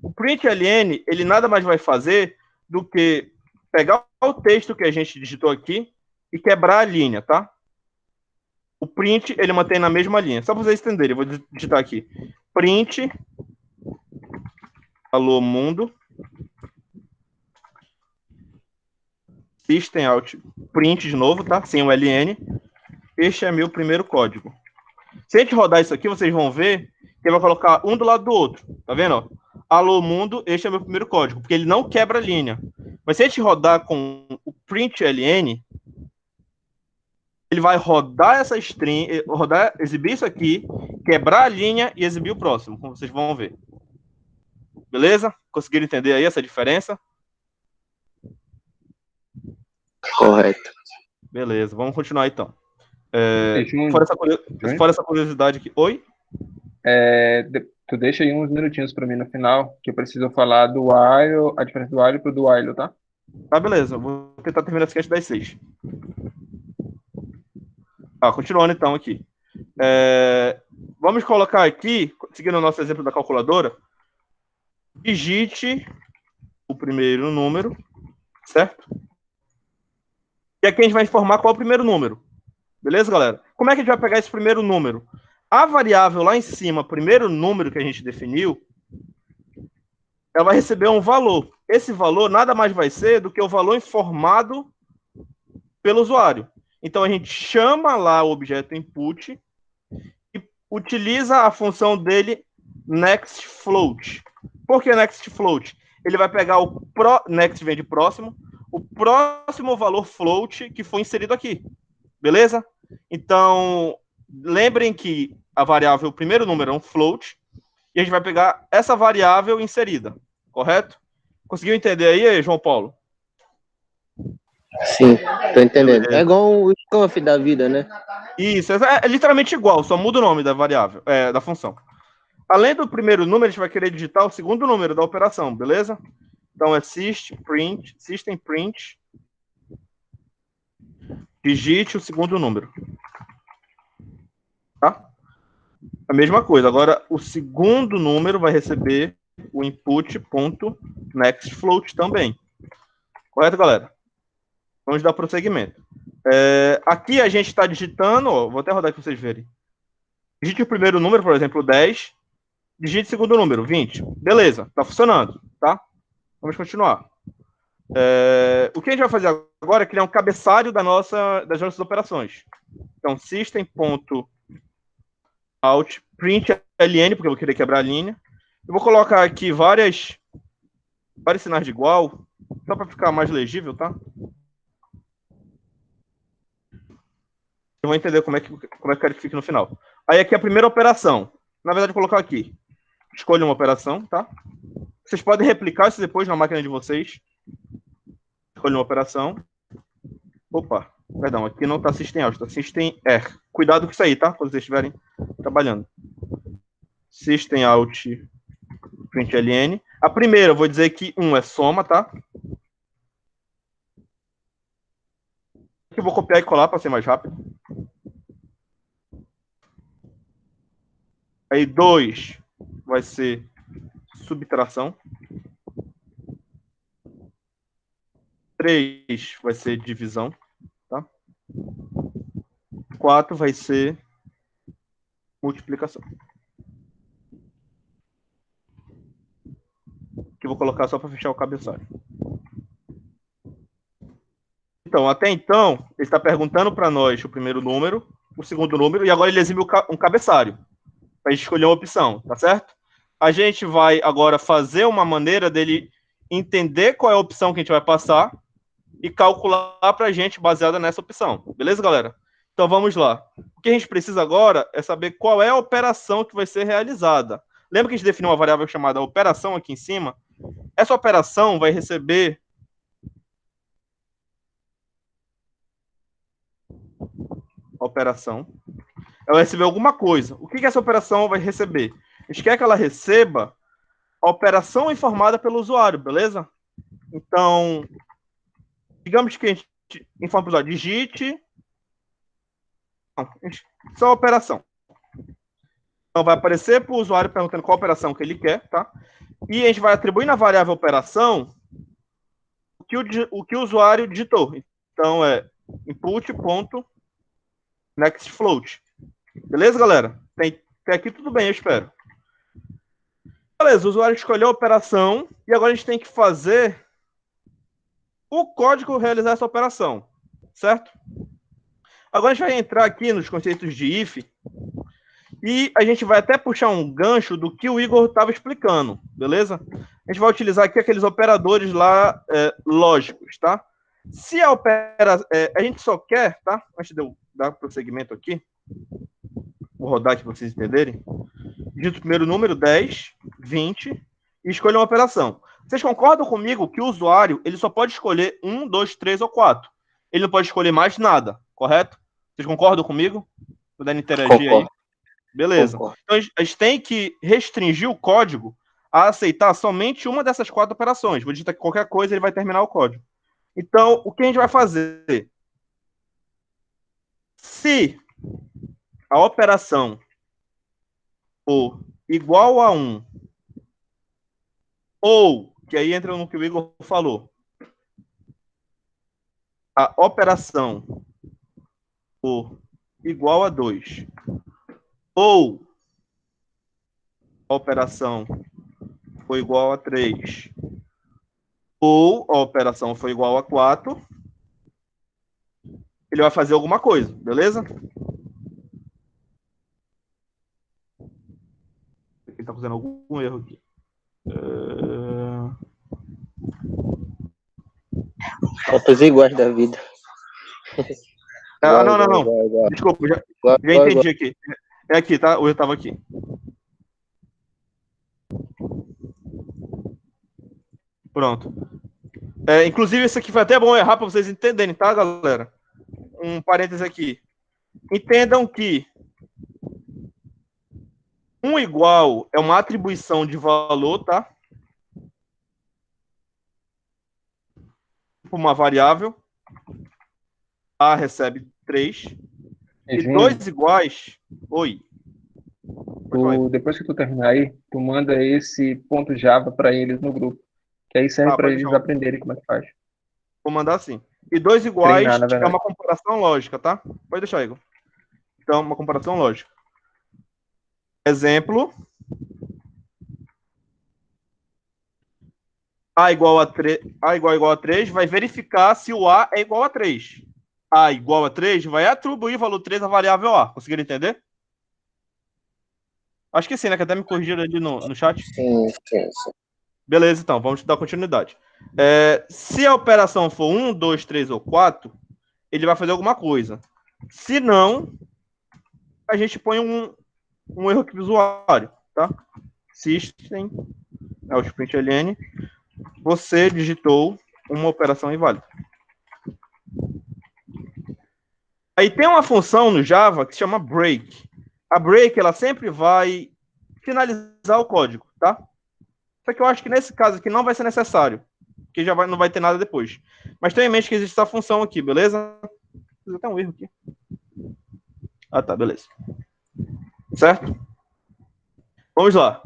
B: O println, ele nada mais vai fazer do que pegar o texto que a gente digitou aqui e quebrar a linha, tá? O print, ele mantém na mesma linha. Só para vocês entenderem, eu vou digitar aqui. Print, alô mundo, system out, print de novo, tá? Sem o ln. Este é meu primeiro código. Se a gente rodar isso aqui, vocês vão ver que ele vai colocar um do lado do outro. Tá vendo? Ó? Alô mundo, este é meu primeiro código, porque ele não quebra a linha. Mas se a gente rodar com o println, ele vai rodar essa string, exibir isso aqui, quebrar a linha e exibir o próximo, como vocês vão ver. Beleza? Conseguiram entender aí essa diferença?
D: Correto.
B: Beleza, vamos continuar então.
A: Deixa
B: Fora essa curiosidade aqui. Oi?
A: Tu deixa aí uns minutinhos para mim no final, que eu preciso falar do while, a diferença do while pro do while, tá?
B: Tá, beleza. Vou tentar terminar esse cast das 6. Continuando então aqui. Vamos colocar aqui, seguindo o nosso exemplo da calculadora, digite o primeiro número, certo? E aqui a gente vai informar qual é o primeiro número. Beleza, galera? Como é que a gente vai pegar esse primeiro número? A variável lá em cima, primeiro número que a gente definiu, ela vai receber um valor. Esse valor nada mais vai ser do que o valor informado pelo usuário. Então, a gente chama lá o objeto input e utiliza a função dele next float. Por que next float? Ele vai pegar next vem de próximo, o próximo valor float que foi inserido aqui. Beleza? Então, lembrem que a variável, o primeiro número é um float, e a gente vai pegar essa variável inserida, correto? Conseguiu entender aí, João Paulo?
D: Sim, tô entendendo. É igual o sconf da vida, né?
B: Isso, é literalmente igual, só muda o nome da variável, da função. Além do primeiro número, a gente vai querer digitar o segundo número da operação, beleza? Então é system print, digite o segundo número. Tá? A mesma coisa. Agora, o segundo número vai receber o input.nextFloat também. Correto, galera? Vamos dar prosseguimento. Aqui a gente está digitando, ó, vou até rodar aqui para vocês verem. Digite o primeiro número, por exemplo, 10. Digite o segundo número, 20. Beleza, está funcionando, tá? Vamos continuar. O que a gente vai fazer agora é criar um cabeçalho das nossas operações. Então, system.out print ln, porque eu vou querer quebrar a linha. Eu vou colocar aqui vários sinais de igual, só para ficar mais legível, tá? Eu vou entender como é que eu quero que fique no final. Aí aqui a primeira operação. Na verdade, eu vou colocar aqui. Escolha uma operação, tá? Vocês podem replicar isso depois na máquina de vocês. Escolha uma operação. Opa, perdão, aqui não está system out, está system er. Cuidado com isso aí, tá? Quando vocês estiverem trabalhando. System out println. A primeira, eu vou dizer que 1 é soma, tá? Aqui eu vou copiar e colar para ser mais rápido. Aí 2 vai ser subtração. 3 vai ser divisão, tá? 4 vai ser multiplicação. Que eu vou colocar só para fechar o cabeçalho. Então, até então, ele está perguntando para nós o primeiro número, o segundo número, e agora ele exime um cabeçalho, para a gente escolher uma opção, tá certo? A gente vai agora fazer uma maneira dele entender qual é a opção que a gente vai passar e calcular para a gente baseada nessa opção. Beleza, galera? Então, vamos lá. O que a gente precisa agora é saber qual é a operação que vai ser realizada. Lembra que a gente definiu uma variável chamada operação aqui em cima? Essa operação vai receber operação. Ela vai receber alguma coisa. O que essa operação vai receber? A gente quer que ela receba a operação informada pelo usuário, beleza? Então, digamos que a gente informa para o usuário, digite só a operação. Então, vai aparecer para o usuário perguntando qual operação que ele quer, tá? E a gente vai atribuir na variável operação o que o usuário digitou. Então, é input.nextFloat. Beleza, galera? Tem aqui tudo bem, eu espero. Beleza, o usuário escolheu a operação e agora a gente tem que fazer o código realizar essa operação, certo? Agora a gente vai entrar aqui nos conceitos de if e a gente vai até puxar um gancho do que o Igor estava explicando, beleza? A gente vai utilizar aqui aqueles operadores lá lógicos, tá? Se a a gente só quer, tá? Antes de eu dar prosseguimento aqui, vou rodar aqui para vocês entenderem. Digita o primeiro número, 10, 20, e escolha uma operação. Vocês concordam comigo que o usuário ele só pode escolher 1, 2, 3 ou 4? Ele não pode escolher mais nada, correto? Vocês concordam comigo? Puderem interagir aí. Beleza.
D: Concordo.
B: Então, a gente tem que restringir o código a aceitar somente uma dessas 4 operações. Vou digitar qualquer coisa, ele vai terminar o código. Então, o que a gente vai fazer? Se a operação for igual a 1, ou, que aí entra no que o Igor falou, a operação for igual a 2, ou a operação for igual a 3, ou a operação for igual a 4, ele vai fazer alguma coisa, beleza? Ele tá fazendo algum erro aqui.
D: Fotos iguais da vida.
B: Não. Desculpa, já entendi aqui. É aqui, tá? Ou eu tava aqui. Pronto. Inclusive, esse aqui foi até bom errar para vocês entenderem, tá, galera? Um parênteses aqui. Entendam que 1 igual é uma atribuição de valor, tá? Uma variável. A recebe 3. E 2 iguais... Oi.
A: Depois que tu terminar aí, tu manda esse ponto Java para eles no grupo. Que aí serve para eles aprenderem como é que faz.
B: Vou mandar assim. E 2 iguais é uma comparação lógica, tá? Pode deixar, Igor. Então, uma comparação lógica. Exemplo. A igual a 3 vai verificar se o A é igual a 3. A igual a 3 vai atribuir o valor 3 à variável A. Conseguiram entender? Acho que sim, né? Que até me corrigiram ali no chat.
D: Sim.
B: Beleza, então. Vamos dar continuidade. Se a operação for 1, 2, 3 ou 4, ele vai fazer alguma coisa. Se não, a gente põe um erro aqui do usuário, tá? System, out.println, você digitou uma operação inválida. Aí tem uma função no Java que se chama break. A break, ela sempre vai finalizar o código, tá? Só que eu acho que nesse caso aqui não vai ser necessário, porque não vai ter nada depois. Mas tenha em mente que existe essa função aqui, beleza? Fiz até um erro aqui. Ah, tá, beleza. Certo? Vamos lá.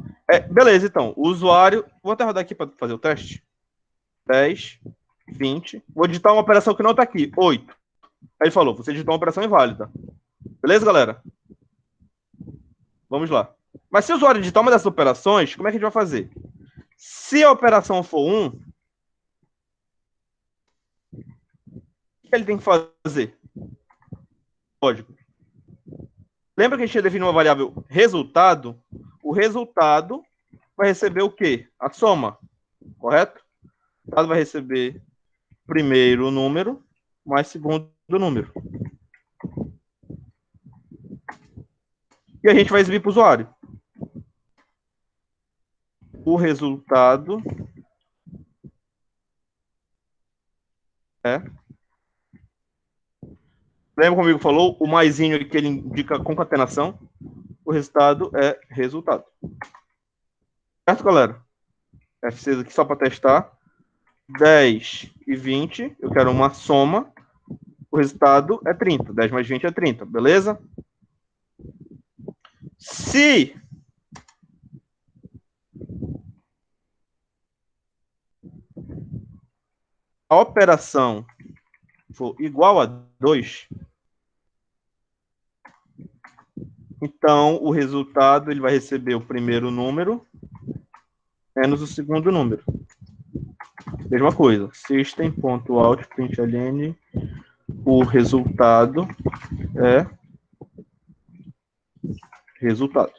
B: Beleza, então. O usuário... Vou até rodar aqui para fazer o teste. 10, 20. Vou digitar uma operação que não está aqui. 8. Aí ele falou, você digitou uma operação inválida. Beleza, galera? Vamos lá. Mas se o usuário digitar uma dessas operações, como é que a gente vai fazer? Se a operação for 1, o que ele tem que fazer? Código. Lembra que a gente tinha definido uma variável resultado? O resultado vai receber o quê? A soma, correto? O resultado vai receber primeiro número mais segundo número. E a gente vai exibir para o usuário. O resultado é... Lembra como o amigo falou? O maisinho que ele indica concatenação. O resultado é resultado. Certo, galera? F6 aqui só para testar. 10 e 20. Eu quero uma soma. O resultado é 30. 10 mais 20 é 30. Beleza? Se a operação for igual a 2, então o resultado ele vai receber o primeiro número menos o segundo número. Mesma coisa. System.out.println, o resultado é resultado.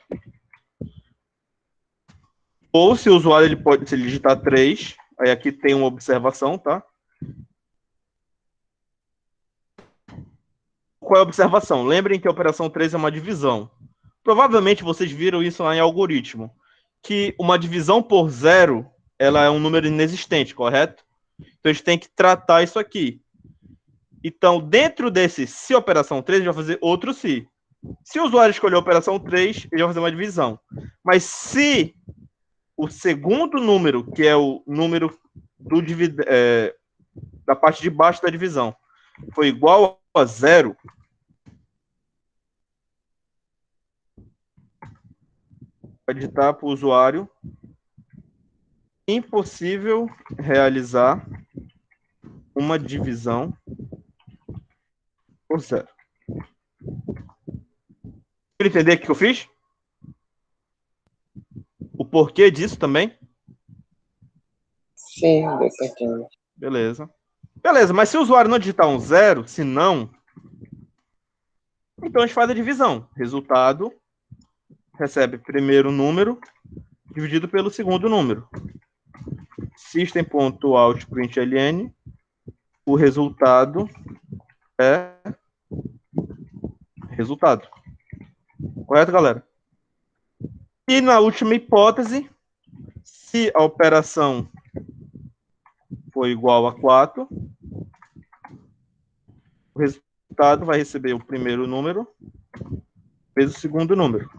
B: Ou se o usuário se ele digitar 3, aí aqui tem uma observação, tá? Qual é a observação? Lembrem que a operação 3 é uma divisão. Provavelmente vocês viram isso lá em algoritmo, que uma divisão por 0, ela é um número inexistente, correto? Então a gente tem que tratar isso aqui. Então, dentro desse se operação 3, a gente vai fazer outro se. Se o usuário escolher a operação 3, ele vai fazer uma divisão. Mas se o segundo número, que é o número da parte de baixo da divisão, foi igual a 0, vai digitar para o usuário: impossível realizar uma divisão por 0. Quer entender o que eu fiz? O porquê disso também?
D: Sim, deu pra entender.
B: Beleza. Beleza, mas se o usuário não digitar um 0, se não, então a gente faz a divisão. Resultado recebe primeiro número dividido pelo segundo número. System.out.println, o resultado é resultado. Correto, galera? E na última hipótese, se a operação for igual a 4, o resultado vai receber o primeiro número vezes o segundo número.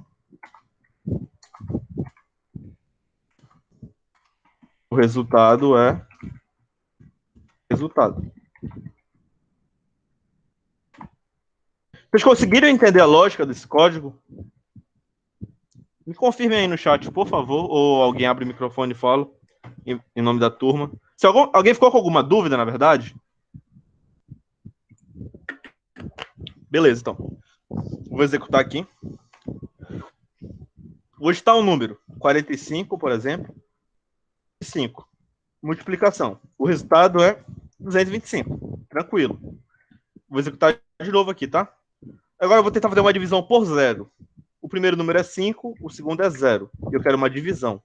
B: O resultado é resultado. Vocês conseguiram entender a lógica desse código? Me confirmem aí no chat, por favor, ou alguém abre o microfone e fala em nome da turma. Se alguém ficou com alguma dúvida, na verdade? Beleza, então. Vou executar aqui. Vou digitar um número, 45, por exemplo, e 5. Multiplicação. O resultado é 225. Tranquilo. Vou executar de novo aqui, tá? Agora eu vou tentar fazer uma divisão por 0. O primeiro número é 5, o segundo é 0. E eu quero uma divisão.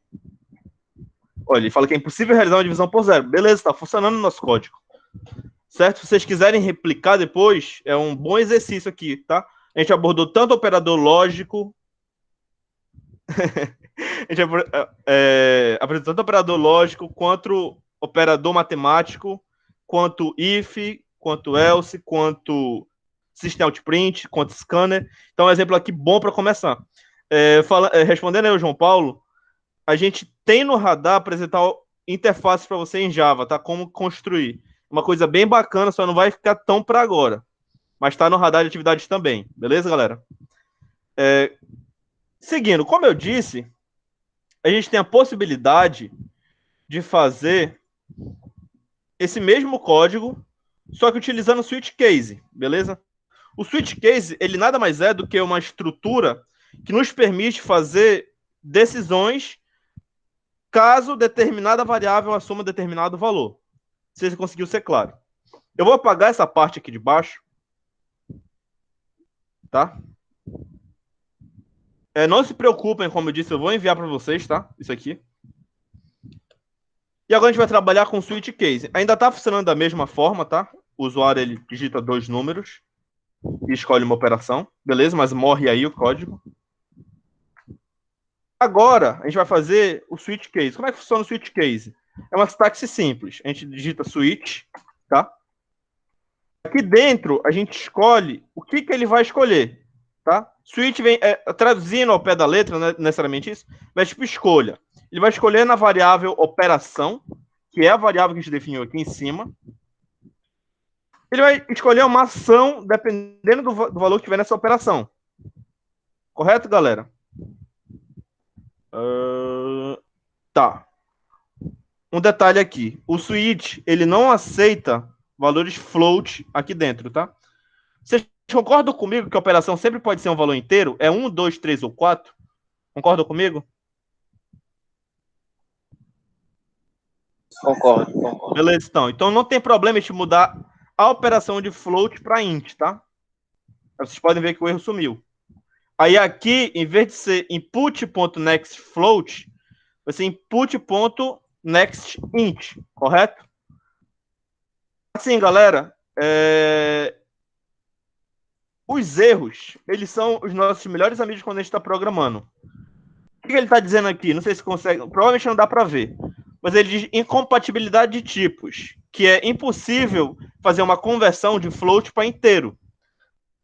B: Olha, ele fala que é impossível realizar uma divisão por 0. Beleza, está funcionando o nosso código. Certo? Se vocês quiserem replicar depois, é um bom exercício aqui, tá? A gente abordou tanto operador lógico... A gente apresentou tanto operador lógico, quanto operador matemático, quanto if, quanto else, quanto system out print, quanto scanner. Então, um exemplo aqui bom para começar. Respondendo aí ao João Paulo, a gente tem no radar apresentar interfaces para você em Java, tá? Como construir. Uma coisa bem bacana, só não vai ficar tão para agora. Mas está no radar de atividades também. Beleza, galera? Seguindo, como eu disse, a gente tem a possibilidade de fazer esse mesmo código, só que utilizando o switch case, beleza? O switch case, ele nada mais é do que uma estrutura que nos permite fazer decisões caso determinada variável assuma determinado valor. Se você conseguiu ser claro. Eu vou apagar essa parte aqui de baixo, tá? Não se preocupem, como eu disse, eu vou enviar para vocês, tá? Isso aqui. E agora a gente vai trabalhar com o switch case. Ainda está funcionando da mesma forma, tá? O usuário, ele digita 2 números e escolhe uma operação. Beleza? Mas morre aí o código. Agora, a gente vai fazer o switch case. Como é que funciona o switch case? É uma sintaxe simples. A gente digita switch, tá? Aqui dentro, a gente escolhe o que ele vai escolher, tá? Switch vem traduzindo ao pé da letra, não é necessariamente isso, mas tipo escolha. Ele vai escolher na variável operação, que é a variável que a gente definiu aqui em cima. Ele vai escolher uma ação dependendo do valor que tiver nessa operação. Correto, galera? Tá. Um detalhe aqui. O switch, ele não aceita valores float aqui dentro, tá? Vocês concordam comigo que a operação sempre pode ser um valor inteiro? É 1, 2, 3 ou 4? Concordam comigo?
D: Concordo.
B: Beleza, então. Então não tem problema a gente mudar a operação de float para int, tá? Vocês podem ver que o erro sumiu. Aí aqui, em vez de ser input.nextFloat, vai ser input.nextInt, correto? Assim, galera, os erros, eles são os nossos melhores amigos quando a gente está programando. O que ele está dizendo aqui? Não sei se consegue, provavelmente não dá para ver. Mas ele diz incompatibilidade de tipos, que é impossível fazer uma conversão de float para inteiro,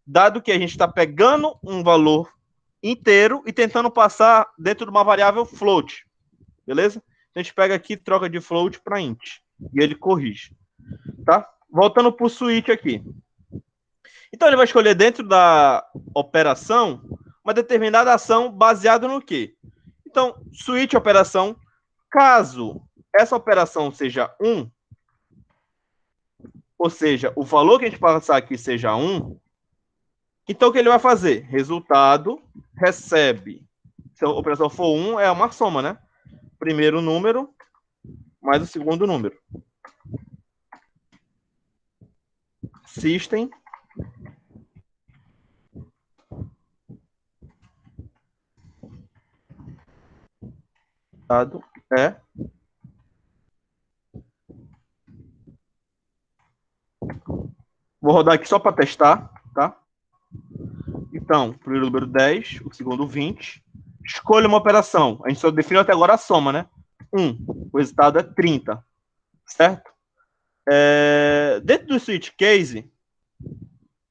B: dado que a gente está pegando um valor inteiro e tentando passar dentro de uma variável float, beleza? A gente pega aqui, troca de float para int, e ele corrige, tá? Voltando para o switch aqui. Então ele vai escolher dentro da operação uma determinada ação baseada no quê? Então, switch operação, caso essa operação seja 1, ou seja, o valor que a gente passar aqui seja 1, então o que ele vai fazer? Resultado recebe. Se a operação for 1, é uma soma, né? Primeiro número mais o segundo número. System. Dado é vou rodar aqui só para testar, tá? Então, o primeiro número 10, o segundo 20. Escolha uma operação. A gente só definiu até agora a soma, né? 1. O resultado é 30. Certo? Dentro do switch case,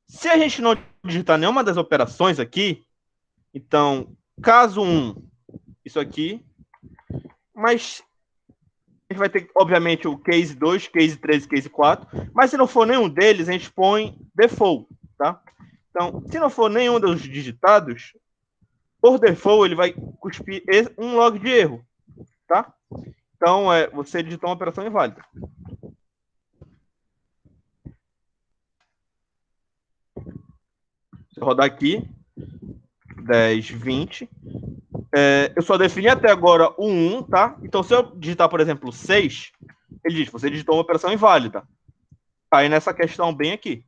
B: se a gente não digitar nenhuma das operações aqui, então, caso 1, isso aqui, mas a gente vai ter, obviamente, o case 2, case 3 e case 4, mas se não for nenhum deles, a gente põe default, tá? Então, se não for nenhum dos digitados, por default, ele vai cuspir um log de erro, tá? Então, você digitou uma operação inválida. Se eu rodar aqui, 10, 20. Eu só defini até agora o 1, tá? Então, se eu digitar, por exemplo, 6, ele diz, você digitou uma operação inválida. Aí nessa questão bem aqui.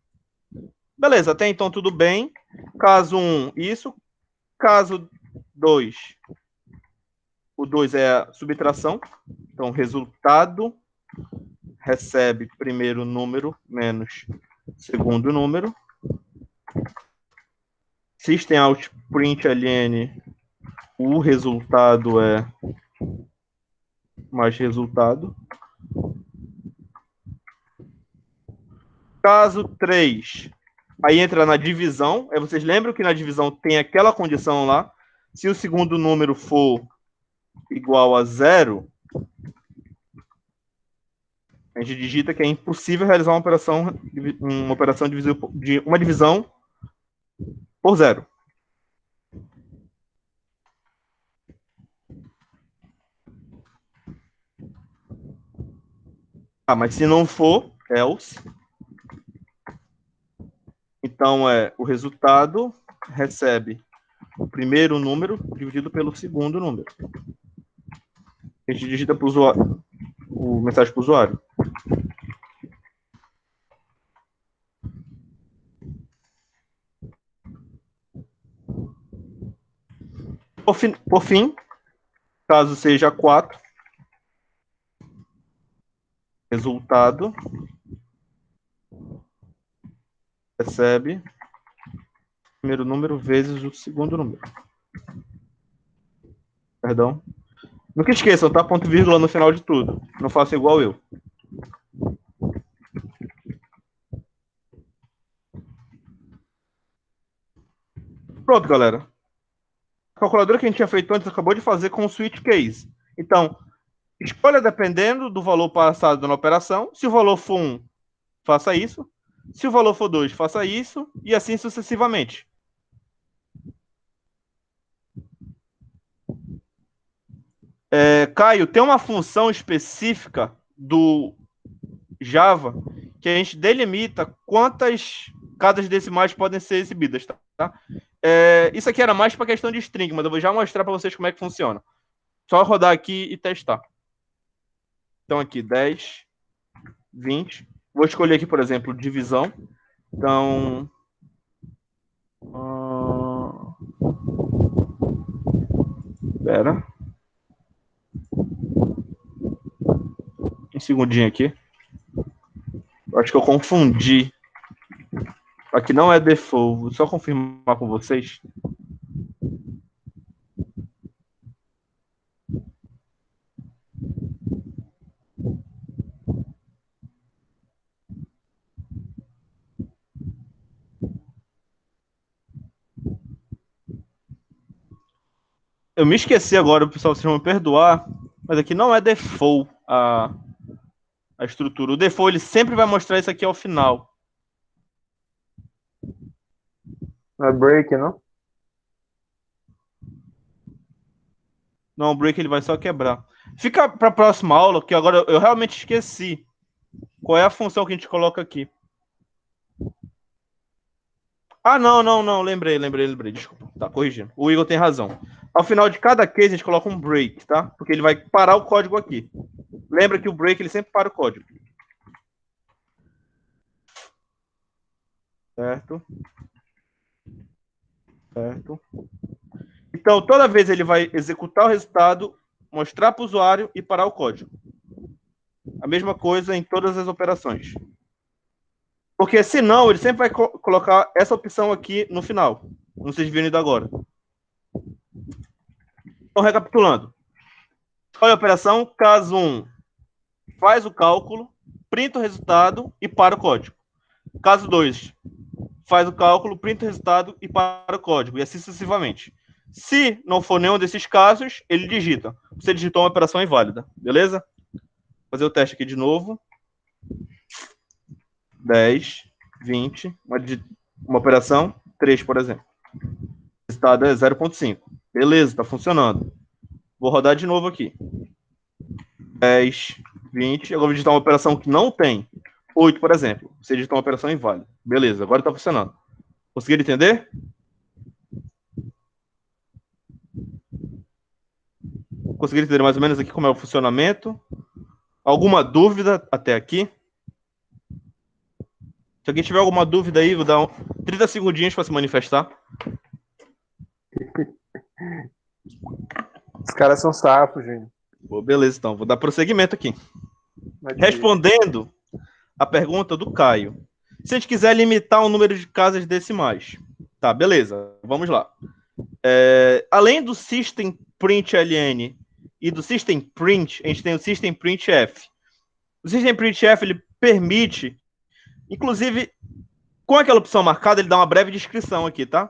B: Beleza, até então tudo bem. Caso 1, isso. Caso 2, o 2 é a subtração. Então, resultado recebe primeiro número menos segundo número. System out print ln, o resultado é mais resultado. Caso 3, aí entra na divisão. Vocês lembram que na divisão tem aquela condição lá. Se o segundo número for igual a 0, a gente digita que é impossível realizar uma operação de uma divisão por 0. Mas se não for, else. Então, o resultado recebe o primeiro número dividido pelo segundo número. A gente digita para o usuário, o mensagem para o usuário. Por fim, caso seja 4, resultado recebe o primeiro número vezes o segundo número. Perdão. Nunca esqueçam, tá? Ponto e vírgula no final de tudo. Não façam igual eu. Pronto, galera. A calculadora que a gente tinha feito antes acabou de fazer com o switch case. Então, escolha dependendo do valor passado na operação. Se o valor for 1, faça isso. Se o valor for 2, faça isso. E assim sucessivamente. Caio, tem uma função específica do Java que a gente delimita quantas casas decimais podem ser exibidas, tá? Isso aqui era mais para questão de string, mas eu vou já mostrar para vocês como é que funciona. Só rodar aqui e testar. Então aqui, 10, 20. Vou escolher aqui, por exemplo, divisão. Então... Espera. Um segundinho aqui. Acho que eu confundi. Aqui não é default. Vou só confirmar com vocês. Eu me esqueci agora, pessoal, vocês vão me perdoar, mas aqui não é default a estrutura. O default ele sempre vai mostrar isso aqui ao final.
A: Não é break, não?
B: Não, o break ele vai só quebrar. Fica para a próxima aula, que agora eu realmente esqueci qual é a função que a gente coloca aqui. Não, lembrei, desculpa, tá, corrigindo. O Igor tem razão. Ao final de cada case, a gente coloca um break, tá? Porque ele vai parar o código aqui. Lembra que o break, ele sempre para o código. Certo? Certo. Então, toda vez ele vai executar o resultado, mostrar para o usuário e parar o código. A mesma coisa em todas as operações. Porque senão ele sempre vai colocar essa opção aqui no final. Não vocês viram ainda agora. Então, recapitulando. Olha a operação, caso 1, faz o cálculo, printa o resultado e para o código. Caso 2, faz o cálculo, printa o resultado e para o código, e assim sucessivamente. Se não for nenhum desses casos, ele digita. Você digitou uma operação inválida, beleza? Vou fazer o teste aqui de novo. 10, 20, uma operação, 3, por exemplo. O resultado é 0,5. Beleza, está funcionando. Vou rodar de novo aqui. 10, 20. Agora vou digitar uma operação que não tem. 8, por exemplo. Você digitou uma operação inválida. Beleza, agora está funcionando. Conseguiram entender? Conseguiram entender mais ou menos aqui como é o funcionamento? Alguma dúvida até aqui? Se alguém tiver alguma dúvida aí, vou dar 30 segundinhos para se manifestar.
A: Os caras são sapos, gente.
B: Pô, beleza, então. Vou dar prosseguimento aqui. Respondendo a pergunta do Caio. Se a gente quiser limitar o número de casas decimais. Tá, beleza. Vamos lá. Além do System Print LN e do System Print, a gente tem o System Print F. O System Print F, ele permite, inclusive, com aquela opção marcada, ele dá uma breve descrição aqui, tá?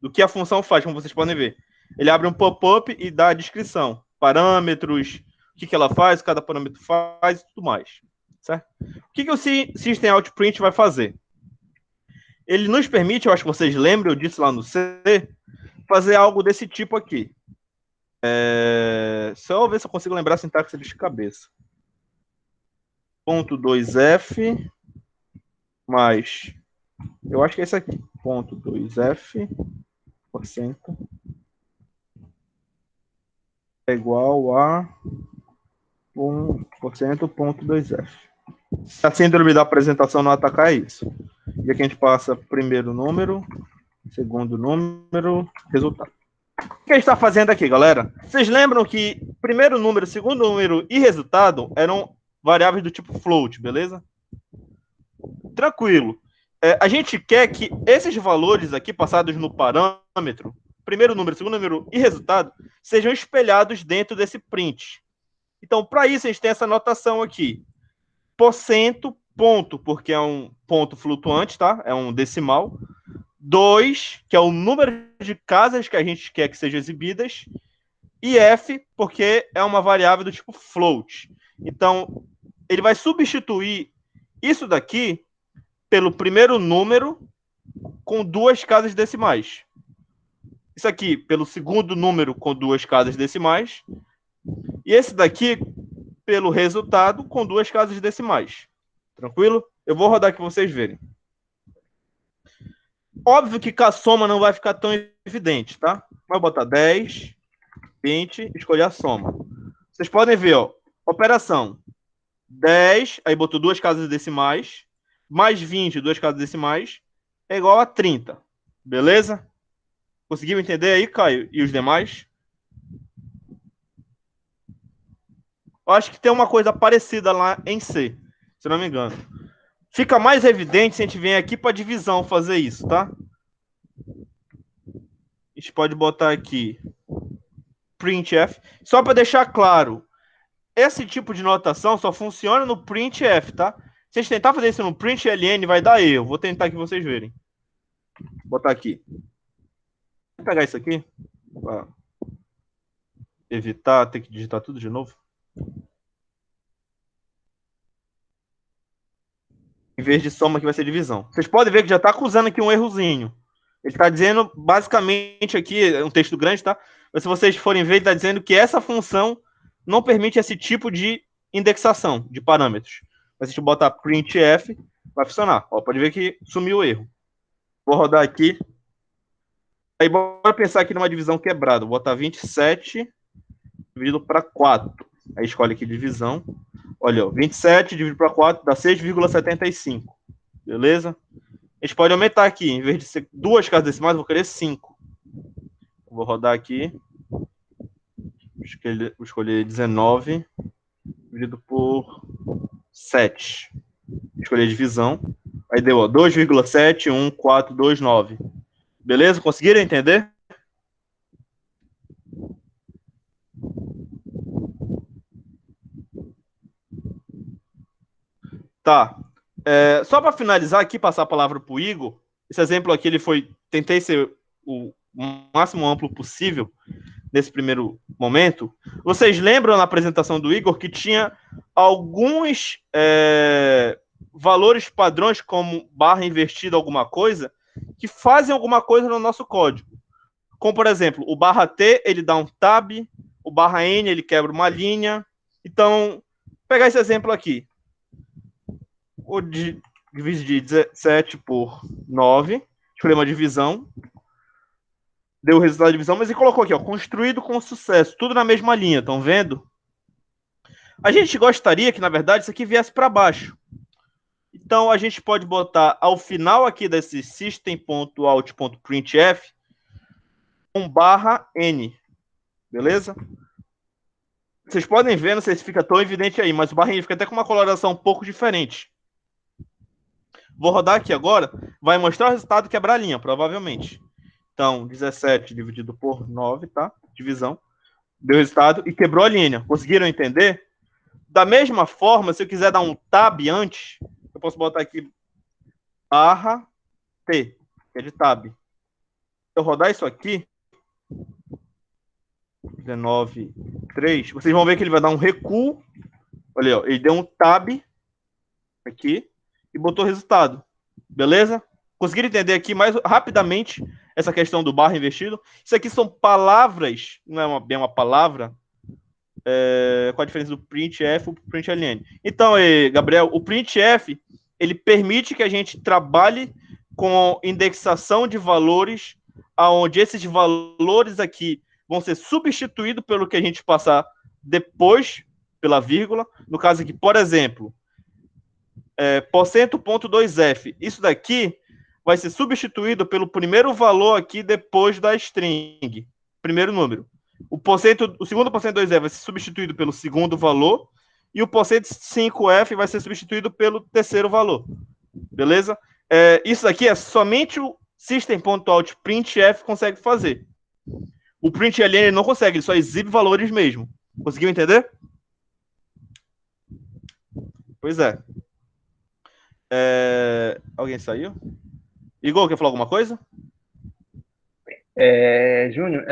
B: Do que a função faz, como vocês podem ver. Ele abre um pop-up e dá a descrição. Parâmetros, o que ela faz, cada parâmetro faz e tudo mais. Certo? O que o System Out Print vai fazer? Ele nos permite, eu acho que vocês lembram, eu disse lá no C, fazer algo desse tipo aqui. Só ver se eu consigo lembrar a sintaxe de cabeça. Ponto 2F mais... Eu acho que é esse aqui. Ponto 2F % é igual a 1% ponto 2F. A síndrome da apresentação no atacar é isso. E aqui a gente passa primeiro número, segundo número, resultado. O que a gente está fazendo aqui, galera? Vocês lembram que primeiro número, segundo número e resultado eram variáveis do tipo float, beleza? Tranquilo. A gente quer que esses valores aqui passados no parâmetro, primeiro número, segundo número e resultado, sejam espelhados dentro desse print. Então, para isso, a gente tem essa notação aqui. Porcento, ponto, porque é um ponto flutuante, tá? É um decimal. 2, que é o número de casas que a gente quer que sejam exibidas. E F, porque é uma variável do tipo float. Então, ele vai substituir isso daqui pelo primeiro número com 2 casas decimais. Isso aqui pelo segundo número com 2 casas decimais. E esse daqui pelo resultado com 2 casas decimais. Tranquilo? Eu vou rodar aqui para vocês verem. Óbvio que com a soma não vai ficar tão evidente, tá? Vai botar 10, 20, escolher a soma. Vocês podem ver, ó, operação 10, aí botou 2 casas decimais, mais 20, 2 casas decimais, é igual a 30. Beleza? Conseguiu entender aí, Caio? E os demais? Eu acho que tem uma coisa parecida lá em C, se não me engano. Fica mais evidente se a gente vem aqui para divisão fazer isso, tá? A gente pode botar aqui printf. Só para deixar claro, esse tipo de notação só funciona no printf, tá? Se a gente tentar fazer isso no println, vai dar erro. Vou tentar aqui vocês verem. Vou botar aqui. Vou pegar isso aqui para evitar ter que digitar tudo de novo. Em vez de soma, aqui vai ser divisão. Vocês podem ver que já está acusando aqui um errozinho. Ele está dizendo, basicamente, aqui, é um texto grande, tá? Mas se vocês forem ver, ele está dizendo que essa função não permite esse tipo de indexação de parâmetros. Mas se a gente botar printf, vai funcionar. Ó, pode ver que sumiu o erro. Vou rodar aqui. Aí, bora pensar aqui numa divisão quebrada. Vou botar 27 dividido para 4. Aí escolhe aqui divisão. Olha, ó, 27 dividido para 4 dá 6,75. Beleza? A gente pode aumentar aqui. Em vez de ser 2 casas decimais, eu vou querer 5. Vou rodar aqui. escolher 19 dividido por 7. Escolher divisão. Aí deu, ó, 2,71429. Beleza? Conseguiram entender? Tá. Só para finalizar aqui, passar a palavra para o Igor. Esse exemplo aqui, tentei ser o máximo amplo possível nesse primeiro momento. Vocês lembram na apresentação do Igor que tinha alguns valores padrões, como barra invertida alguma coisa, que fazem alguma coisa no nosso código. Como, por exemplo, o barra T, ele dá um tab, o barra N, ele quebra uma linha. Então, vou pegar esse exemplo aqui. O dividir 17 por 9, escolher uma divisão, deu o resultado da divisão, mas ele colocou aqui, ó, construído com sucesso, tudo na mesma linha, estão vendo? A gente gostaria que, na verdade, isso aqui viesse para baixo. Então, a gente pode botar ao final aqui desse system.out.printf um barra N, beleza? Vocês podem ver, não sei se fica tão evidente aí, mas o barra N fica até com uma coloração um pouco diferente. Vou rodar aqui agora, vai mostrar o resultado e quebrar a linha, provavelmente. Então, 17 dividido por 9, tá? Divisão. Deu o resultado e quebrou a linha. Conseguiram entender? Da mesma forma, se eu quiser dar um tab antes, eu posso botar aqui barra T, que é de tab. Se eu rodar isso aqui, 19, 3, vocês vão ver que ele vai dar um recuo. Olha aí, ó, ele deu um tab aqui e botou o resultado. Beleza? Conseguiram entender aqui mais rapidamente essa questão do barra invertido? Isso aqui são palavras, não é bem uma palavra. Qual a diferença do printf para o println? Então, Gabriel, o printf, ele permite que a gente trabalhe com indexação de valores, onde esses valores aqui vão ser substituídos pelo que a gente passar depois, pela vírgula. No caso aqui, por exemplo, %.2f. Isso daqui vai ser substituído pelo primeiro valor aqui depois da string. Primeiro número. O segundo %2f vai ser substituído pelo segundo valor e o %5f vai ser substituído pelo terceiro valor. Beleza? Isso aqui é somente o system.out.printf consegue fazer. O println ele não consegue, ele só exibe valores mesmo. Conseguiu entender? Pois é. Alguém saiu? Igor, quer falar alguma coisa?
A: Júnior,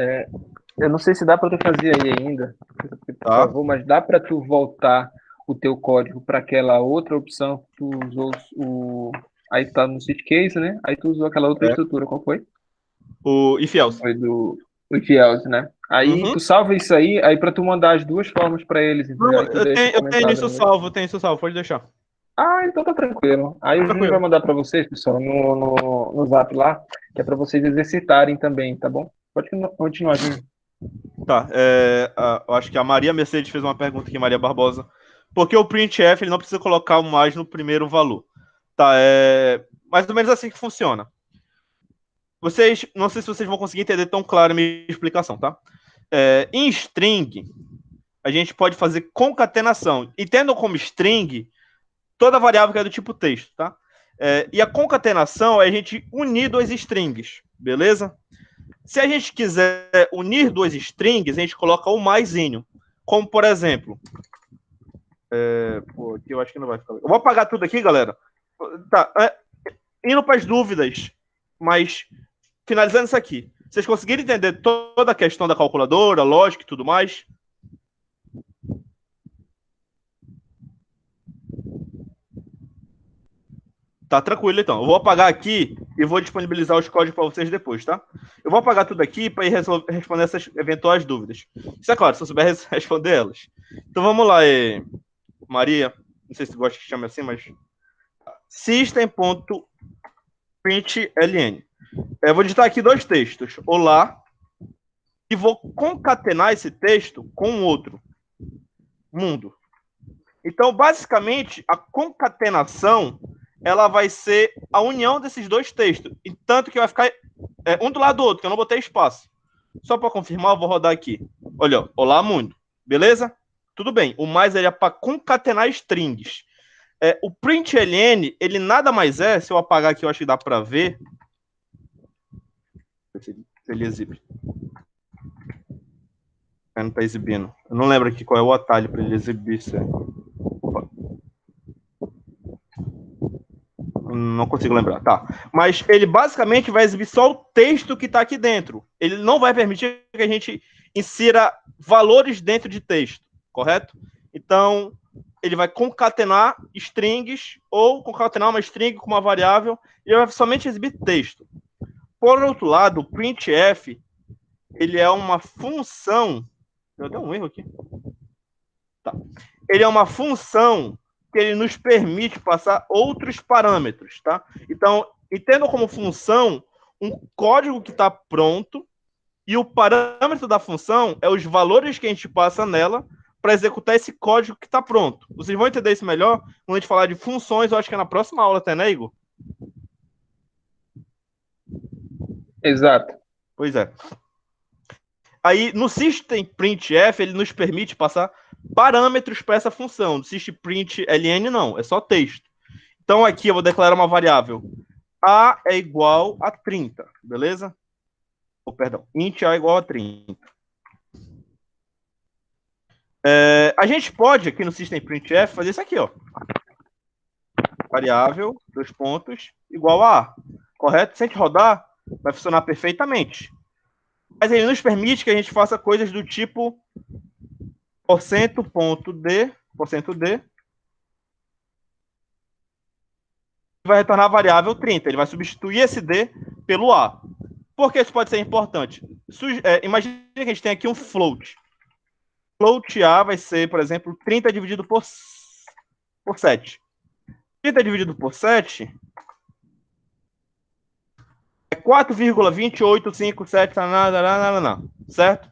A: eu não sei se dá para tu fazer aí ainda, por favor, mas dá para tu voltar o teu código para aquela outra opção que tu usou, aí tá no switch case, né? Aí tu usou aquela outra estrutura, qual foi?
B: O if else.
A: Foi do if else, né? Aí tu salva isso aí para tu mandar as duas formas para eles, entendeu?
B: Não, eu tenho isso salvo, pode deixar.
A: Então tá tranquilo. Aí o Júnior vai mandar para vocês, pessoal, no Zap lá, que é para vocês exercitarem também, tá bom? Pode continuar, Júnior.
B: Tá, eu acho que a Maria Mercedes fez uma pergunta aqui, Maria Barbosa. Por que o printf ele não precisa colocar o mais no primeiro valor? Tá, mais ou menos assim que funciona. Não sei se vocês vão conseguir entender tão claro a minha explicação, tá? Em string, a gente pode fazer concatenação. Entendam como string toda variável que é do tipo texto, tá? E a concatenação é a gente unir duas strings, beleza? Se a gente quiser unir duas strings, a gente coloca o maisinho. Como, por exemplo... aqui eu acho que não vai ficar... Eu vou apagar tudo aqui, galera. Tá, indo para as dúvidas, mas finalizando isso aqui. Vocês conseguiram entender toda a questão da calculadora, lógica e tudo mais? Tá tranquilo, então. Eu vou apagar aqui e vou disponibilizar os códigos para vocês depois, tá? Eu vou apagar tudo aqui para ir responder essas eventuais dúvidas. Isso é claro, se eu souber responder elas. Então vamos lá, Maria. Não sei se tu gosta que chame assim, mas... System.println. Eu vou digitar aqui dois textos. Olá. E vou concatenar esse texto com outro. Mundo. Então, basicamente, a concatenação... ela vai ser a união desses dois textos. E tanto que vai ficar um do lado do outro, que eu não botei espaço. Só para confirmar, eu vou rodar aqui. Olha, ó, olá mundo, beleza? Tudo bem, o mais ele é para concatenar strings. O println, ele nada mais é, se eu apagar aqui, eu acho que dá para ver. Se ele exibe. Não tá exibindo. Eu não lembro aqui qual é o atalho para ele exibir isso. Opa. Não consigo lembrar, tá. Mas ele basicamente vai exibir só o texto que está aqui dentro. Ele não vai permitir que a gente insira valores dentro de texto, correto? Então, ele vai concatenar strings ou concatenar uma string com uma variável e ele vai somente exibir texto. Por outro lado, o printf, ele é uma função... Eu dei um erro aqui. Tá. Ele é uma função que ele nos permite passar outros parâmetros, tá? Então, entenda como função um código que está pronto e o parâmetro da função é os valores que a gente passa nela para executar esse código que está pronto. Vocês vão entender isso melhor quando a gente falar de funções, eu acho que é na próxima aula até, né, Igor?
A: Exato.
B: Pois é. Aí, no system.printf, ele nos permite passar parâmetros para essa função. No system.println, não, é só texto. Então, aqui eu vou declarar uma variável. A é igual a 30, beleza? Perdão, int A é igual a 30. A gente pode, aqui no system.printf, fazer isso aqui, ó. Variável, 2 pontos, igual a A. Correto? Se a gente rodar, vai funcionar perfeitamente. Mas ele nos permite que a gente faça coisas do tipo %.d vai retornar a variável 30. Ele vai substituir esse D pelo A. Por que isso pode ser importante? Imagina que a gente tem aqui um float. Float A vai ser, por exemplo, 30 dividido por 7. 30 dividido por 7 é 4,2857, certo?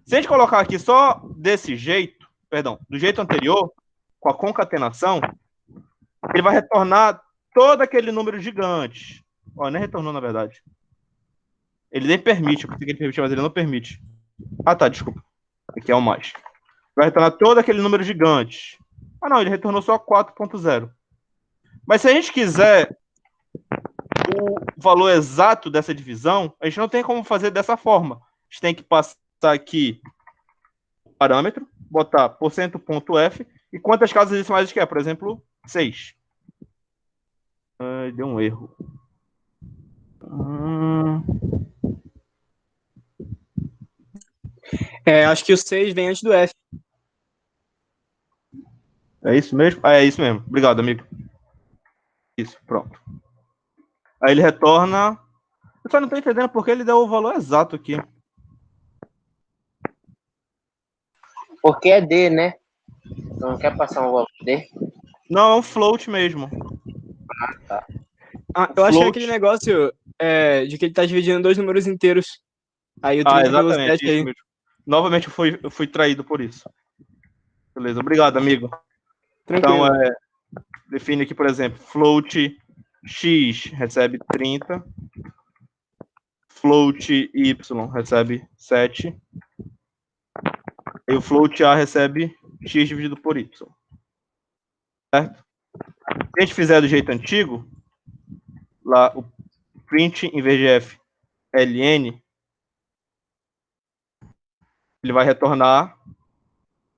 B: Se a gente colocar aqui só desse jeito, perdão, do jeito anterior, com a concatenação, ele vai retornar todo aquele número gigante. Ó, nem retornou, na verdade. Ele nem permite, eu pensei que ele permitia, mas ele não permite. Ah, tá, desculpa. Aqui é o mais. Vai retornar todo aquele número gigante. Ah, não, ele retornou só 4.0. Mas se a gente quiser o valor exato dessa divisão, a gente não tem como fazer dessa forma. A gente tem que passar aqui o parâmetro, botar %.f e quantas casas decimais quer, por exemplo, 6. Deu um erro.
C: Acho que o 6 vem antes do F.
B: É isso mesmo? É isso mesmo. Obrigado, amigo. Isso, pronto. Aí ele retorna... Eu só não estou entendendo porque ele deu o valor exato aqui.
D: Porque é D, né? Não quer passar um valor D?
B: Não, é um float mesmo.
D: Tá.
C: Eu acho que é aquele negócio de que ele está dividindo 2 números inteiros. Aí o 30 pelo 7 aí.
B: Mesmo. Novamente eu fui traído por isso. Beleza, obrigado, amigo. Tranquilo. Então, define aqui, por exemplo, float x recebe 30, float y recebe 7, e o float a recebe x dividido por y. Certo? Se a gente fizer do jeito antigo, lá o print, em vez de f, ln, ele vai retornar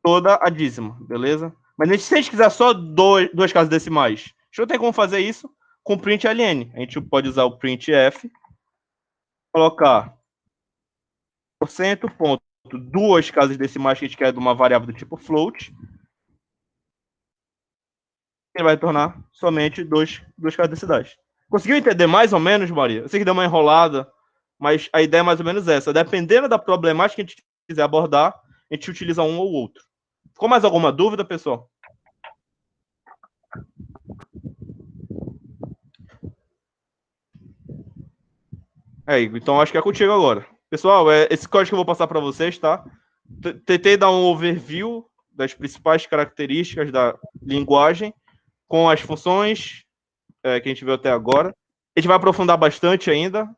B: toda a dízima, beleza? Mas se a gente quiser só duas casas decimais, a gente não tem como fazer isso com print ln. A gente pode usar o printf, colocar %, duas casas decimais que a gente quer de uma variável do tipo float. Ele vai retornar somente duas casas decimais. Conseguiu entender mais ou menos, Maria? Eu sei que deu uma enrolada, mas a ideia é mais ou menos essa. Dependendo da problemática que a gente quiser abordar, a gente utiliza um ou outro. Ficou mais alguma dúvida, pessoal? Então acho que é contigo agora. Pessoal, esse código que eu vou passar para vocês, tá? Tentei dar um overview das principais características da linguagem com as funções que a gente viu até agora. A gente vai aprofundar bastante ainda.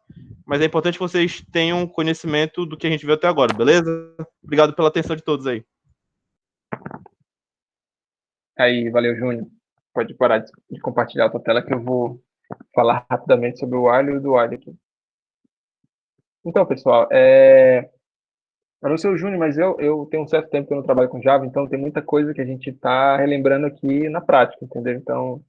B: mas é importante que vocês tenham conhecimento do que a gente viu até agora, beleza? Obrigado pela atenção de todos aí.
A: Aí, valeu, Júnior. Pode parar de compartilhar a tua tela que eu vou falar rapidamente sobre o alho e o do alho aqui. Então, pessoal, eu não sou o Júnior, mas eu tenho um certo tempo que eu não trabalho com Java, então tem muita coisa que a gente está relembrando aqui na prática, entendeu? Então,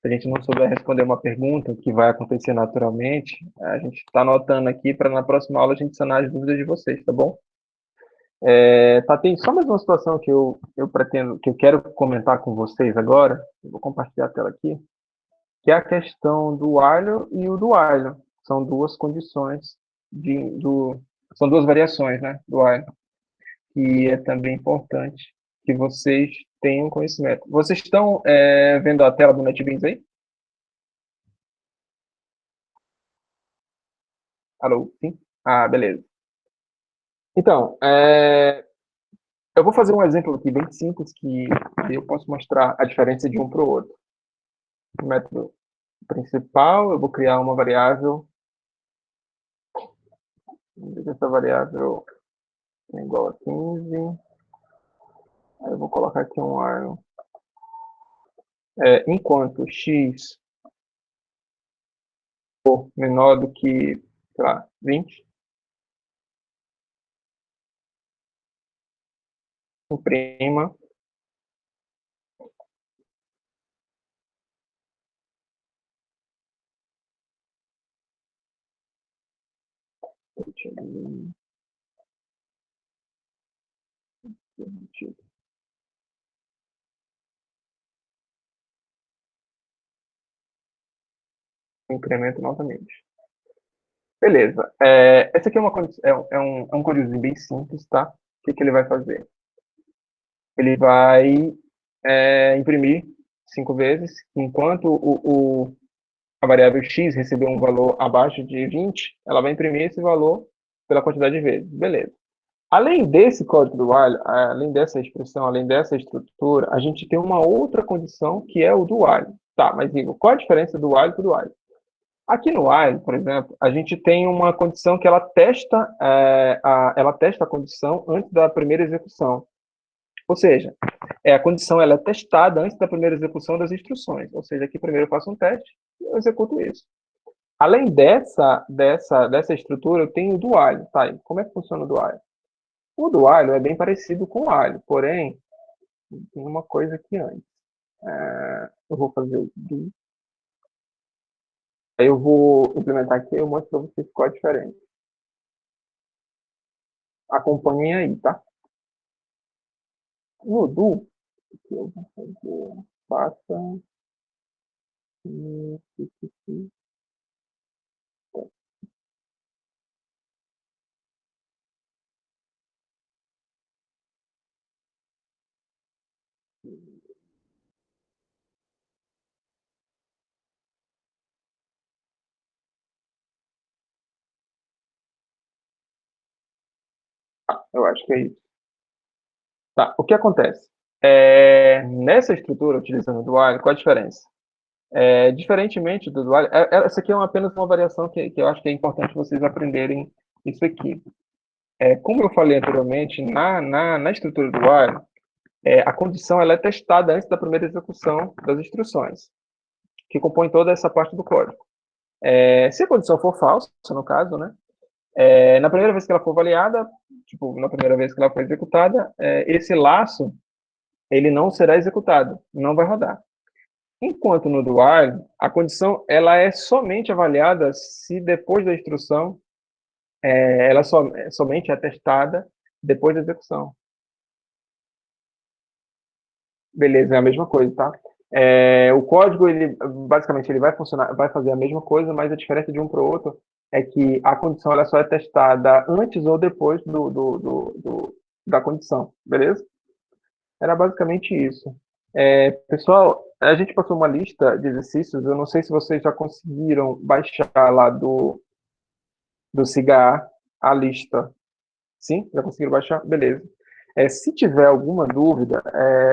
A: se a gente não souber responder uma pergunta, que vai acontecer naturalmente, a gente está anotando aqui para na próxima aula a gente sanar as dúvidas de vocês, tá bom? Tá, tem só mais uma situação que eu pretendo, que eu quero comentar com vocês agora, eu vou compartilhar a tela aqui, que é a questão do alho e o do alho. São duas condições, são duas variações, né, do alho, que é também importante que vocês tenham conhecimento. Vocês estão vendo a tela do NetBeans aí? Alô? Sim? Ah, beleza. Então, eu vou fazer um exemplo aqui bem simples que eu posso mostrar a diferença de um para o outro. O método principal, eu vou criar uma variável. Essa variável é igual a 15. Aí eu vou colocar aqui um arrow. Enquanto x for menor do que, sei lá, 20, imprima incremento novamente. Beleza. Essa aqui é um códigozinho bem simples, tá? O que ele vai fazer? Ele vai imprimir 5 vezes, enquanto a variável x receber um valor abaixo de 20, ela vai imprimir esse valor pela quantidade de vezes. Beleza. Além desse código do while, além dessa expressão, além dessa estrutura, a gente tem uma outra condição que é o do while. Tá, mas Igor, qual a diferença do while para o do while? Aqui no while, por exemplo, a gente tem uma condição que ela testa a condição antes da primeira execução. Ou seja, a condição ela é testada antes da primeira execução das instruções. Ou seja, aqui primeiro eu faço um teste e eu executo isso. Além dessa estrutura, eu tenho o do while. Tá, e como é que funciona o do while? O do while é bem parecido com o while, porém, tem uma coisa aqui antes. Eu vou fazer o do. Aí eu vou implementar aqui e eu mostro para vocês qual a diferença. Acompanhem aí, tá? No do, aqui eu vou fazer faça. Eu acho que é isso. Tá, o que acontece? Nessa estrutura, utilizando o do while, qual a diferença? Diferentemente do while, essa aqui é apenas uma variação que eu acho que é importante vocês aprenderem isso aqui. Como eu falei anteriormente, na estrutura do while, a condição ela é testada antes da primeira execução das instruções, que compõe toda essa parte do código. Se a condição for falsa, no caso, né, na primeira vez que ela for avaliada, tipo, na primeira vez que ela for executada, esse laço ele não será executado, não vai rodar. Enquanto no do while, a condição ela é somente avaliada se depois da instrução, ela somente é testada depois da execução. Beleza, é a mesma coisa, tá? O código, ele basicamente ele vai funcionar, vai fazer a mesma coisa, mas a diferença de um para o outro é que a condição ela só é testada antes ou depois da condição, beleza? Era basicamente isso. Pessoal, a gente passou uma lista de exercícios, eu não sei se vocês já conseguiram baixar lá do SIGA a lista. Sim? Já conseguiram baixar? Beleza. Se tiver alguma dúvida,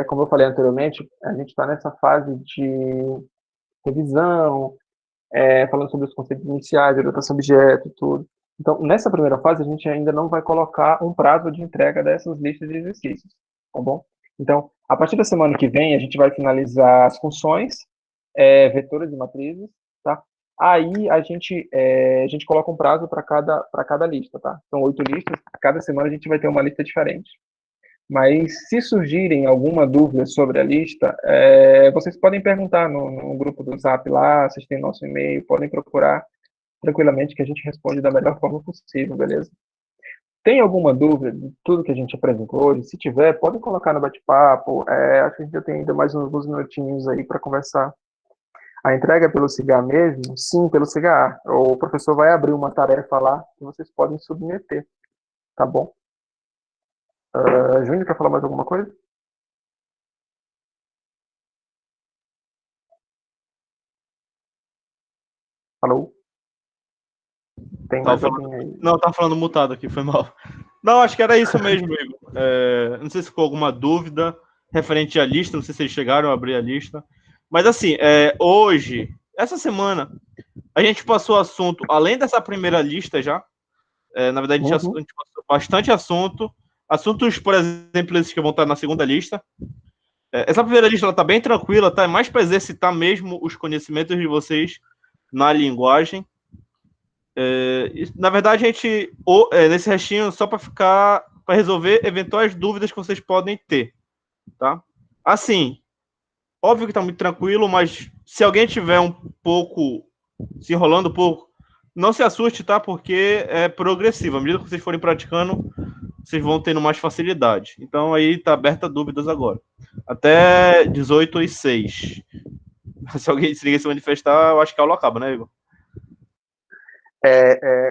A: como eu falei anteriormente, a gente está nessa fase de revisão, falando sobre os conceitos iniciais, orientação a objeto, tudo. Então, nessa primeira fase, a gente ainda não vai colocar um prazo de entrega dessas listas de exercícios, tá bom? Então, a partir da semana que vem, a gente vai finalizar as funções, vetores e matrizes, tá? Aí a gente coloca um prazo para cada lista, tá? São 8 listas, cada semana a gente vai ter uma lista diferente. Mas se surgirem alguma dúvida sobre a lista, vocês podem perguntar no grupo do Zap lá, vocês têm nosso e-mail, podem procurar tranquilamente que a gente responde da melhor forma possível, beleza? Tem alguma dúvida de tudo que a gente apresentou hoje? Se tiver, podem colocar no bate-papo. Acho que a gente já tem ainda mais uns 12 minutinhos aí para conversar. A entrega é pelo CIGA mesmo? Sim, pelo CIGA. O professor vai abrir uma tarefa lá que vocês podem submeter, tá bom? Júnior, quer falar mais alguma coisa? Alô? Tem mais alguém aí?
B: Não, tava falando mutado aqui, foi mal. Não, acho que era isso mesmo, Igor. Não sei se ficou alguma dúvida referente à lista, não sei se eles chegaram a abrir a lista. Mas assim, hoje, essa semana, a gente passou assunto, além dessa primeira lista já, na verdade a gente passou bastante assunto. Assuntos, por exemplo, esses que vão estar na segunda lista. Essa primeira lista está bem tranquila, tá? É mais para exercitar mesmo os conhecimentos de vocês na linguagem. Na verdade, a gente, nesse restinho, só para resolver eventuais dúvidas que vocês podem ter, tá? Assim, óbvio que está muito tranquilo, mas se alguém tiver um pouco se enrolando um pouco, não se assuste, tá? Porque é progressivo. À medida que vocês forem praticando, vocês vão tendo mais facilidade. Então, aí está aberta a dúvidas agora. Até 18h06. Se alguém se manifestar, eu acho que a aula acaba, né, Igor?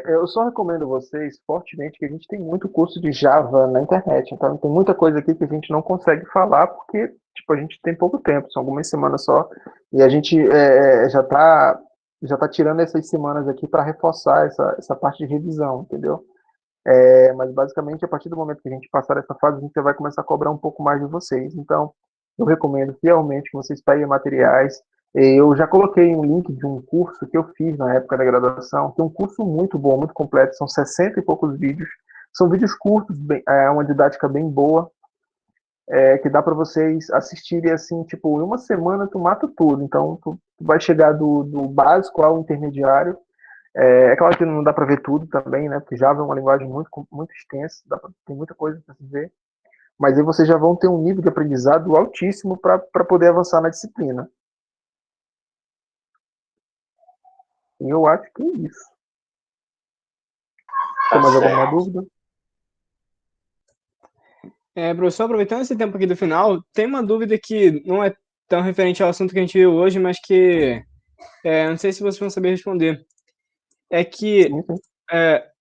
A: Eu só recomendo vocês fortemente que a gente tem muito curso de Java na internet, então tem muita coisa aqui que a gente não consegue falar porque tipo, a gente tem pouco tempo, são algumas semanas só, e a gente já tá tirando essas semanas aqui para reforçar essa parte de revisão, entendeu? Mas basicamente, a partir do momento que a gente passar essa fase, a gente vai começar a cobrar um pouco mais de vocês. Então, eu recomendo fielmente que vocês peguem materiais. Eu já coloquei um link de um curso que eu fiz na época da graduação, que é um curso muito bom, muito completo, são 60 e poucos vídeos. São vídeos curtos, uma didática bem boa, que dá para vocês assistirem assim, tipo, em uma semana tu mata tudo. Então, tu vai chegar do básico ao intermediário. Claro que não dá para ver tudo também, né? Porque Java é uma linguagem muito, muito extensa, tem muita coisa para se ver. Mas aí vocês já vão ter um nível de aprendizado altíssimo para poder avançar na disciplina. E eu acho que é isso. Tem mais alguma dúvida?
C: Professor, aproveitando esse tempo aqui do final, tem uma dúvida que não é tão referente ao assunto que a gente viu hoje, mas que não sei se vocês vão saber responder. É que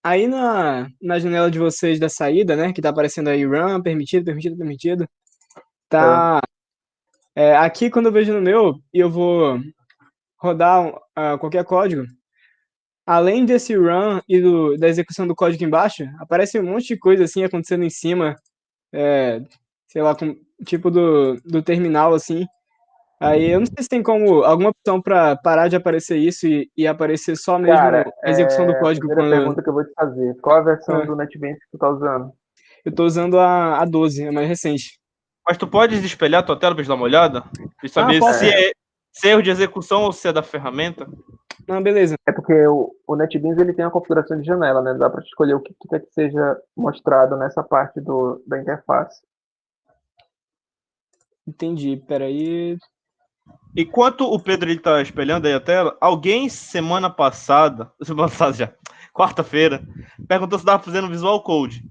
C: aí na janela de vocês da saída, né, que tá aparecendo aí run, permitido, tá... aqui quando eu vejo no meu e eu vou rodar qualquer código, além desse run e da execução do código embaixo, aparece um monte de coisa assim acontecendo em cima, sei lá, com, tipo do terminal assim. Aí eu não sei se tem como alguma opção para parar de aparecer isso e aparecer só mesmo a execução do código.
A: Primeira pergunta que eu vou te fazer. Qual a versão do NetBeans que tu tá usando?
C: Eu tô usando a 12, a mais recente.
B: Mas tu pode espelhar tua tela para dar uma olhada? E saber se é erro de execução ou se é da ferramenta?
C: Não, beleza.
A: É porque o NetBeans ele tem uma configuração de janela, né? Dá para escolher o que tu quer que seja mostrado nessa parte da interface.
C: Entendi, peraí.
B: Enquanto o Pedro está espelhando aí a tela, alguém semana passada já, quarta-feira, perguntou se dava fazendo Visual Code.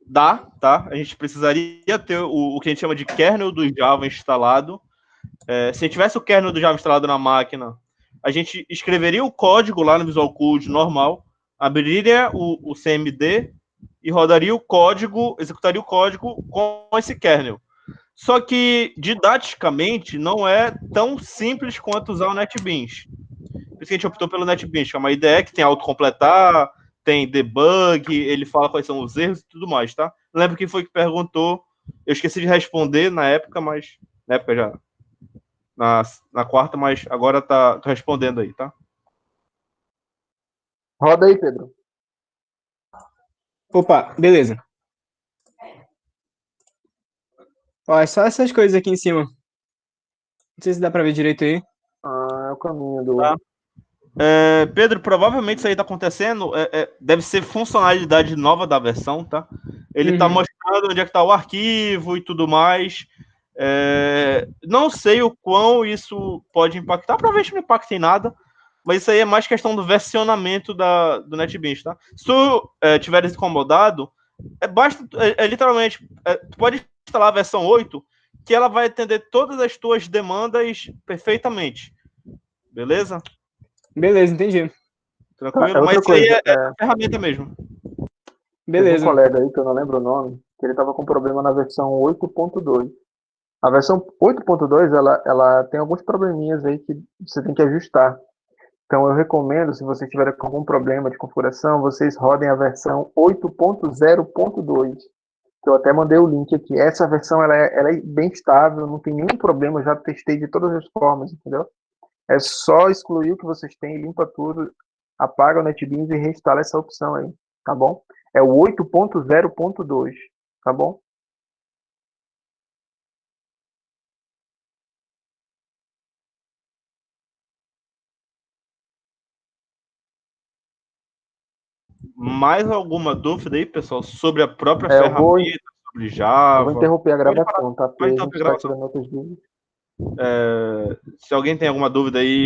B: Dá, tá? A gente precisaria ter o que a gente chama de kernel do Java instalado. Se tivesse o kernel do Java instalado na máquina, a gente escreveria o código lá no Visual Code normal, abriria o CMD e rodaria o código, executaria o código com esse kernel. Só que, didaticamente, não é tão simples quanto usar o NetBeans. Por isso que a gente optou pelo NetBeans, que é uma IDE que tem autocompletar, tem debug, ele fala quais são os erros e tudo mais, tá? Não lembro quem foi que perguntou. Eu esqueci de responder na época, mas na época já na quarta, mas agora tô respondendo aí, tá?
A: Roda aí, Pedro.
C: Opa, beleza. Ó, é só essas coisas aqui em cima. Não sei se dá pra ver direito aí.
A: É o caminho do...
B: Tá. Pedro, provavelmente isso aí tá acontecendo, deve ser funcionalidade nova da versão, tá? Ele tá mostrando onde é que tá o arquivo e tudo mais. Não sei o quão isso pode impactar, provavelmente não impacta em nada, mas isso aí é mais questão do versionamento do NetBeans, tá? Se tu tiver incomodado, basta, literalmente, tu pode instalar a versão 8, que ela vai atender todas as tuas demandas perfeitamente. Beleza?
C: Beleza, entendi.
B: Tranquilo?
A: Outra
B: Mas isso aí
A: coisa,
B: é ferramenta mesmo.
A: teve um
C: Beleza.
A: colega aí, que eu não lembro o nome, que ele estava com problema na versão 8.2. A versão 8.2, ela tem alguns probleminhas aí que você tem que ajustar. Então, eu recomendo, se vocês tiverem com algum problema de configuração, vocês rodem a versão 8.0.2. Que eu até mandei o link aqui. Essa versão, ela é bem estável, não tem nenhum problema, eu já testei de todas as formas, entendeu? É só excluir o que vocês têm, limpa tudo, apaga o NetBeans e reinstala essa opção aí, tá bom? É o 8.0.2, tá bom?
B: Mais alguma dúvida aí, pessoal, sobre a própria
A: Eu vou
B: ferramenta, sobre Java?
A: Eu vou interromper a
B: Pode parar,
A: gravação, tá? Porque
B: pode
A: a
B: interromper
A: gente
B: a
A: está
B: gravação.
A: tirando outros vídeos.
B: Se alguém tem alguma dúvida aí,